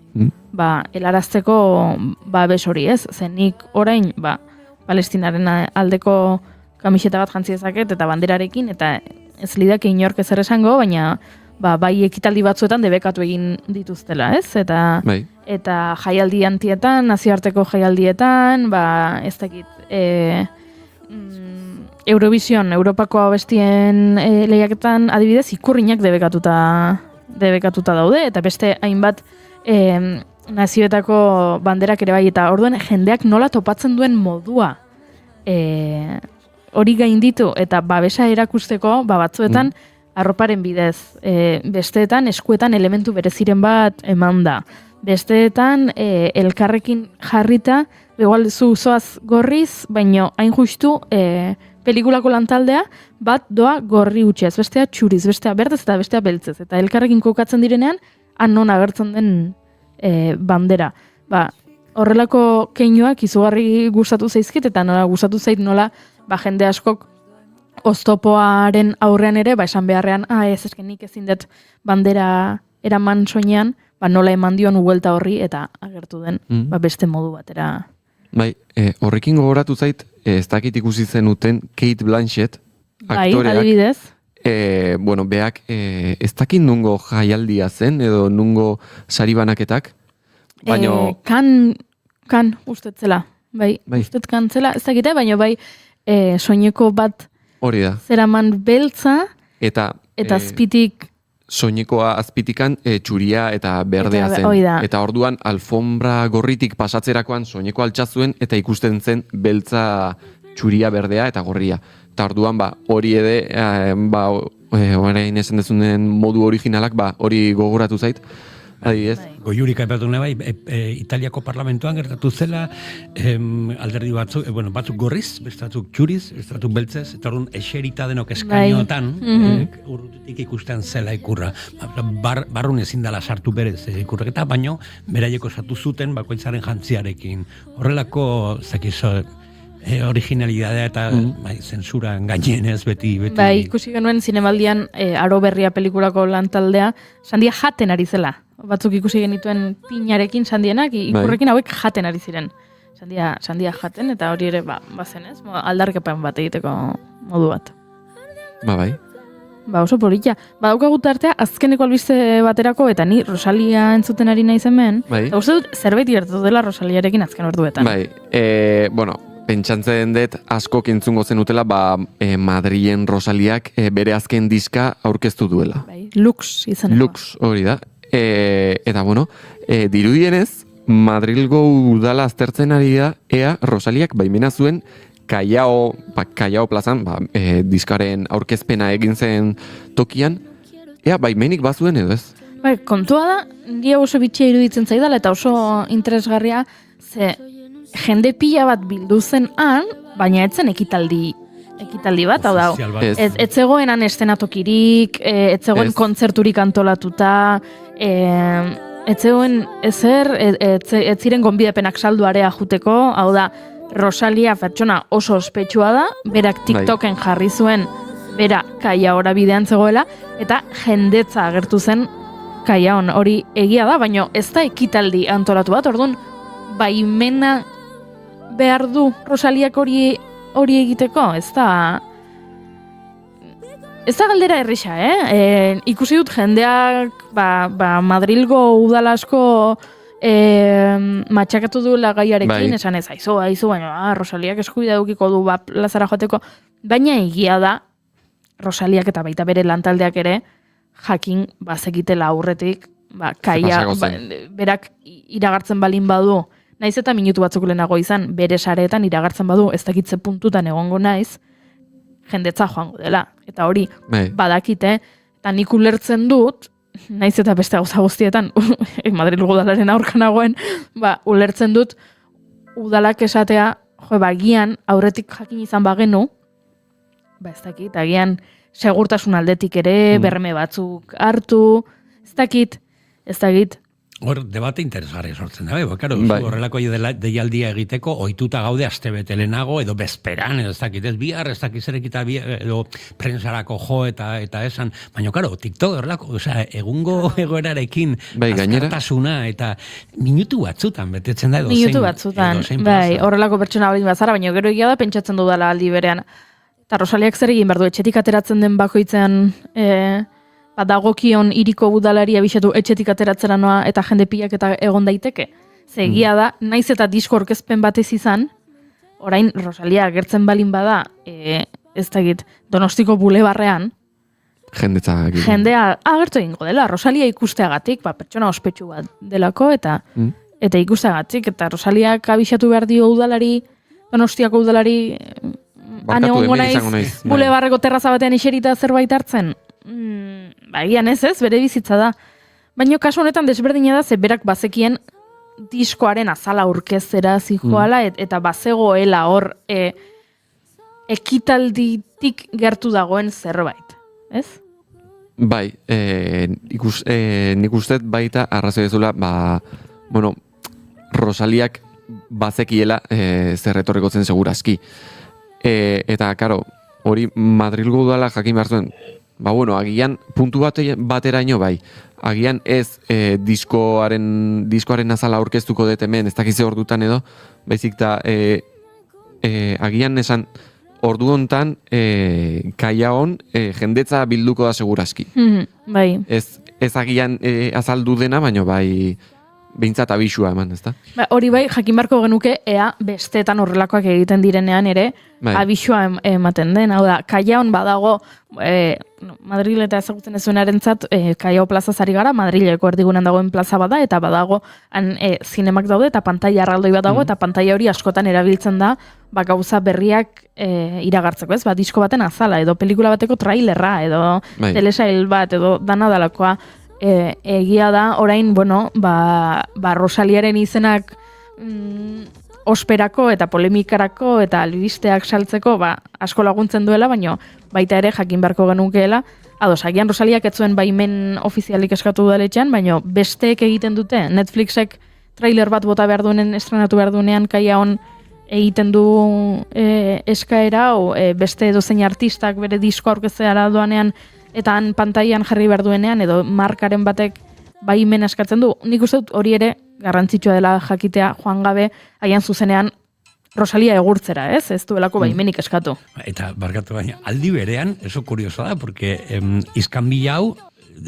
helarazteko babes hori, ez? Zenik orain, Palestinaren aldeko kamiseta bat jantzi dezaket eta banderarekin, eta ez lidak inork ezer esango, baina bai ekitaldi batzuetan debekatu egin dituztela, ez? Eta jaialdi antietan, nazioarteko jaialdietan, ez dakit, Eurovision, Europako abestien lehiaketan adibidez ikurrinak debekatuta daude, eta beste hainbat nazioetako banderak ere bai, eta orduan jendeak nola topatzen duen modua hori gainditu eta babesa erakusteko, batzuetan arroparen bidez, besteetan eskuetan elementu bereziren bat eman da. Besteetan elkarrekin jarrita, igual zu zoaz gorriz, baino hain justu pelikulako lantaldea bat doa gorri utxez, bestea txuriz, bestea berdez eta bestea beltzez. Eta elkarrekin kokatzen direnean, non agertzen den bandera. Horrelako keinuak izugarri gustatu zaizkit, eta nola gustatu zait nola jende askok oztopoaren aurrean ere, esan beharrean, ez nik ezin dut bandera eraman soinean, nola eman dion uelta horri eta agertu den beste modu batera. Horrekin gogoratu zait, ez dakit ikusi zenuten Kate Blanchett, aktoreak. Adibidez. Beak, ez dakit nungo jaialdia zen, edo nungo sari banaketak, baino... Kan ustetzela. Ustet kantzela, ez dakite, baina soineko bat hori da. Zeraman beltza eta azpitik soinekoa azpitikan txuria eta berdea zen. Eta orduan alfombra gorritik pasatzerakoan soineko altxazuen eta ikusten zen beltza, txuria, berdea eta gorria. Eta orduan hori orain esan dezunen modu originalak hori gogoratu zait. adibidez. Goiurik aipatu nahi Italiako parlamentuan gertatu zela alderdi batzuk, batzuk gorriz, beste batzuk txuriz, beste batzuk beltzez, eta orduan eserita denok eskainotan, urrutik ikusten zela ikurra. Barrun ezin dela sartu berez ikurreketa, baino beraiek osatu zuten bakoitzaren jantziarekin. Horrelako, zakizo, originalidadea eta zensura gainenez beti. Bai, ikusi genuen zinemaldian Aro Berria pelikulako lantaldea, sandia jaten ari zela. Batzuk ikusi genituen pinarekin sandienak, ikurrekin hauek jaten ari ziren. Sandia jaten, eta hori ere bazen ez, aldarkepan bat egiteko modu bat. Bai. Oso polita. Daukagut artea, azkeneko albiste baterako, eta ni Rosalia entzuten ari naiz hemen, eta uste dut zerbait gertatu dela Rosaliarekin azken orduetan. Bai, pentsantzen dut askok entzungo zenutela Madrilen Rosaliak bere azken diska aurkeztu duela. Bai, Lux izaneko. Lux, hori da. Eta dirudienez, Madrilgo udala aztertzen ari da, ea Rosaliak baimena zuen Callao plazan, diskaren aurkezpena egin zen tokian, ea baimenik bazuen edo ez? Bai, kontua da, nire oso bitxia iruditzen zaidala eta oso interesgarria, ze jende pila bat bildu zen han, baina etzen ekitaldi bat, hau da, ez zegoenan estenatokirik, ez zegoen kontzerturik antolatuta, ez zegoen ezer, ez ziren gonbidapenak salduarea juteko, hau da, Rosalia pertsona oso ospetsua da, berak TikToken jarri zuen, bera Callaora bidean zegoela, eta jendetza agertu zen Callaon, hori egia da, baina ez da ekitaldi antolatu bat, orduan, baimena behar du Rosaliak hori egiteko, ez da galdera errisa, ikusi dut jendeak Madrilgo udalasko matxakatu duela gaiarekin, esan ez, aizu, baina Rosaliak eskubidea edukiko du plazara joateko, baina egia da Rosaliak eta baita bere lantaldeak ere jakin bazekitela aurretik, berak iragartzen balin badu, naiz eta minutu batzuk lehenago izan, bere sareetan iragartzen badu, ez dakitze puntutan egongo naiz, jendetza joango dela. Eta hori, badakite, eta nik ulertzen dut, naiz eta beste gauza guztietan, Madrilgo udalaren aurka nagoen, ulertzen dut, udalak esatea, gian aurretik jakin izan bagenu, ez dakit, agian segurtasun aldetik ere, berme batzuk hartu, ez dakit. Hor, debate interesgarri sortzen da, horrelako deialdia egiteko, ohituta gaude astebete lehenago, edo bezperan, edo ez dakit, bihar, ez dakit zerekita, edo prensarako jo eta esan, baina, TikTok horrelako, egungo egoerarekin, azkartasuna, eta minutu batzutan betetzen da, minutu batzutan, horrelako pertsona hori bazara, baina gero egia da, pentsatzen dudala aldi berean, eta Rosaliak zer egin behar du, etxetik ateratzen den bakoitzean, dagokion hiriko udalari abisatu etxetik ateratzera noa eta jende pilak eta egon daiteke. Zegia da, naiz eta disko orkezpen batez izan, orain Rosalia agertzen balin bada, ez dakit, Donostiko bulebarrean, jendea agertu egingo dela, Rosalia ikusteagatik, pertsona ospetsu bat delako, eta ikusteagatik, eta Rosaliak abisatu behar dio udalari, Donostiako udalari, anegongo naiz, bulebarreko terraza batean iserita zerbait hartzen, Bagian ez, bere bizitza da. Baina kasu honetan desberdina da, berak bazekien diskoaren azala aurkezera zijoala, eta bazegoela hor ekitalditik gertu dagoen zerbait, ez? Bai, nik uste baita arrazoi dezula, Rosaliak bazekiela zerretorreko zen segurazki. Eta, karo, hori Madrilgo udala jakin behar zuen, agian puntu bateraino bai. Agian ez diskoaren azala aurkeztuko dut hemen, ez dakize ordutan edo, baizik da agian esan ordu hontan Callaon jendetza bilduko da segurazki. Bai. Ez agian azaldu dena, baina bai behintzat abisua eman, ez da? Hori bai, jakin barko genuke, ea besteetan horrelakoak egiten direnean ere, abisua ematen den. Hau da, Callaon badago, Madril eta ezagutzen ez zuenarentzat, Callao plaza zari gara, Madrileko erdigunan dagoen plaza bada, eta badago zinemak daude, eta pantaila arraldoi bat dago, eta pantaila hori askotan erabiltzen da, gauza berriak iragartzeko, ez? Disko baten azala, edo pelikula bateko trailerra, edo telesail bat, edo dana dalakoa. egia da, orain, bueno, Rosaliaren izenak osperako eta polemikarako eta albisteak saltzeko asko laguntzen duela, baina baita ere jakin beharko genukeela, ados, agian Rosaliak ez zuen baimen ofizialik eskatu udaletxean, baina besteek egiten dute, Netflixek trailer bat bota behar duenen, estrenatu behar duenean, kaia hon egiten du eskaera, beste dozein artistak bere disko aurkezteara doanean, eta han pantailan jarri behar duenean, edo markaren batek baimen eskatzen du. Nik uste dut hori ere garrantzitsua dela jakitea joan gabe, haian zuzenean Rosalia egurtzera, ez? Ez duelako baimenik eskatu. Eta barkatu baina, aldi berean, eso kurioso da, porque iskanbila hau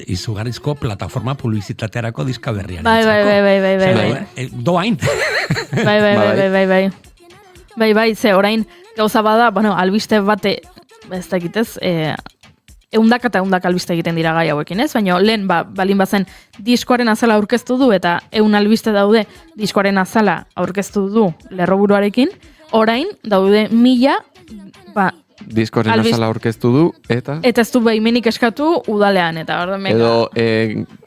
izugarrizko plataforma publizitatearako diska berrian. Bai. Doain. Bai, ze orain gauza bada, bueno, albiste bate, ez dakitez, eundaka eta eundaka albiste egiten dira gai hauekin, ez? Baina lehen, balin bazen diskoaren azala aurkeztu du, eta 100 albiste daude diskoaren azala aurkeztu du lerroburuarekin, orain daude 1000, diskoaren azala aurkeztu du, eta ez du baimenik eskatu udalean, eta edo,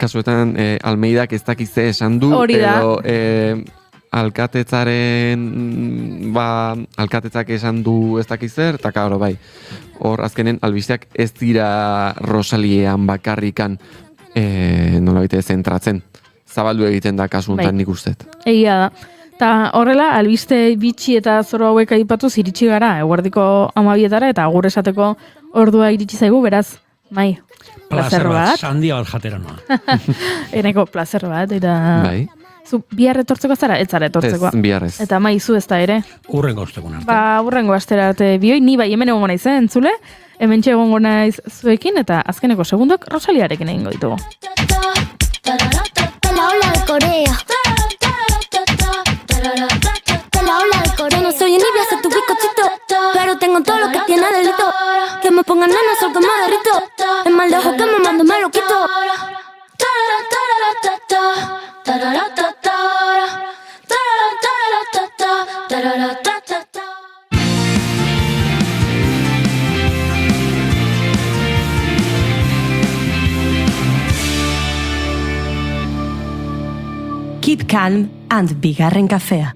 kasuetan, Almeidak ez dakize esan du, edo alkatetzak esan du ez dakizer, eta kabro, bai. Hor, azkenen, albisteak ez dira Rosaliean bakarrikan nolabite zentratzen. Zabaldu egiten da kasu honetan nik ustet. Egia da. Eta horrela, albiste bitxi eta zoro hauek aipatuz iritsi gara, eguerdiko 12etara, eta agur esateko ordua iritsi zaigu, beraz, mai, placer bat. Sandia bat jatera noa. Eneko placer bat, eta... Bai. Zu bihar etortzeko zara? Ez zara etortzeko. Ez, biharrez. Eta maizu ez da ere? Urrengo ostekun arte. Urrengo astera arte bioi, ni bai hemen egongo naiz, entzule? Hemen egongo naiz zuekin, eta azkeneko segundok Rosaliarekin egingo ditugu. La ola de Corea. La ola de Corea. No soy envidia, soy tu bizcochito, pero tengo todo lo que tiene delito. Que me pongan nana, sol que me derrito. Es mal de ojo que me mando, me lo quito. Keep calm and bigarren kafea.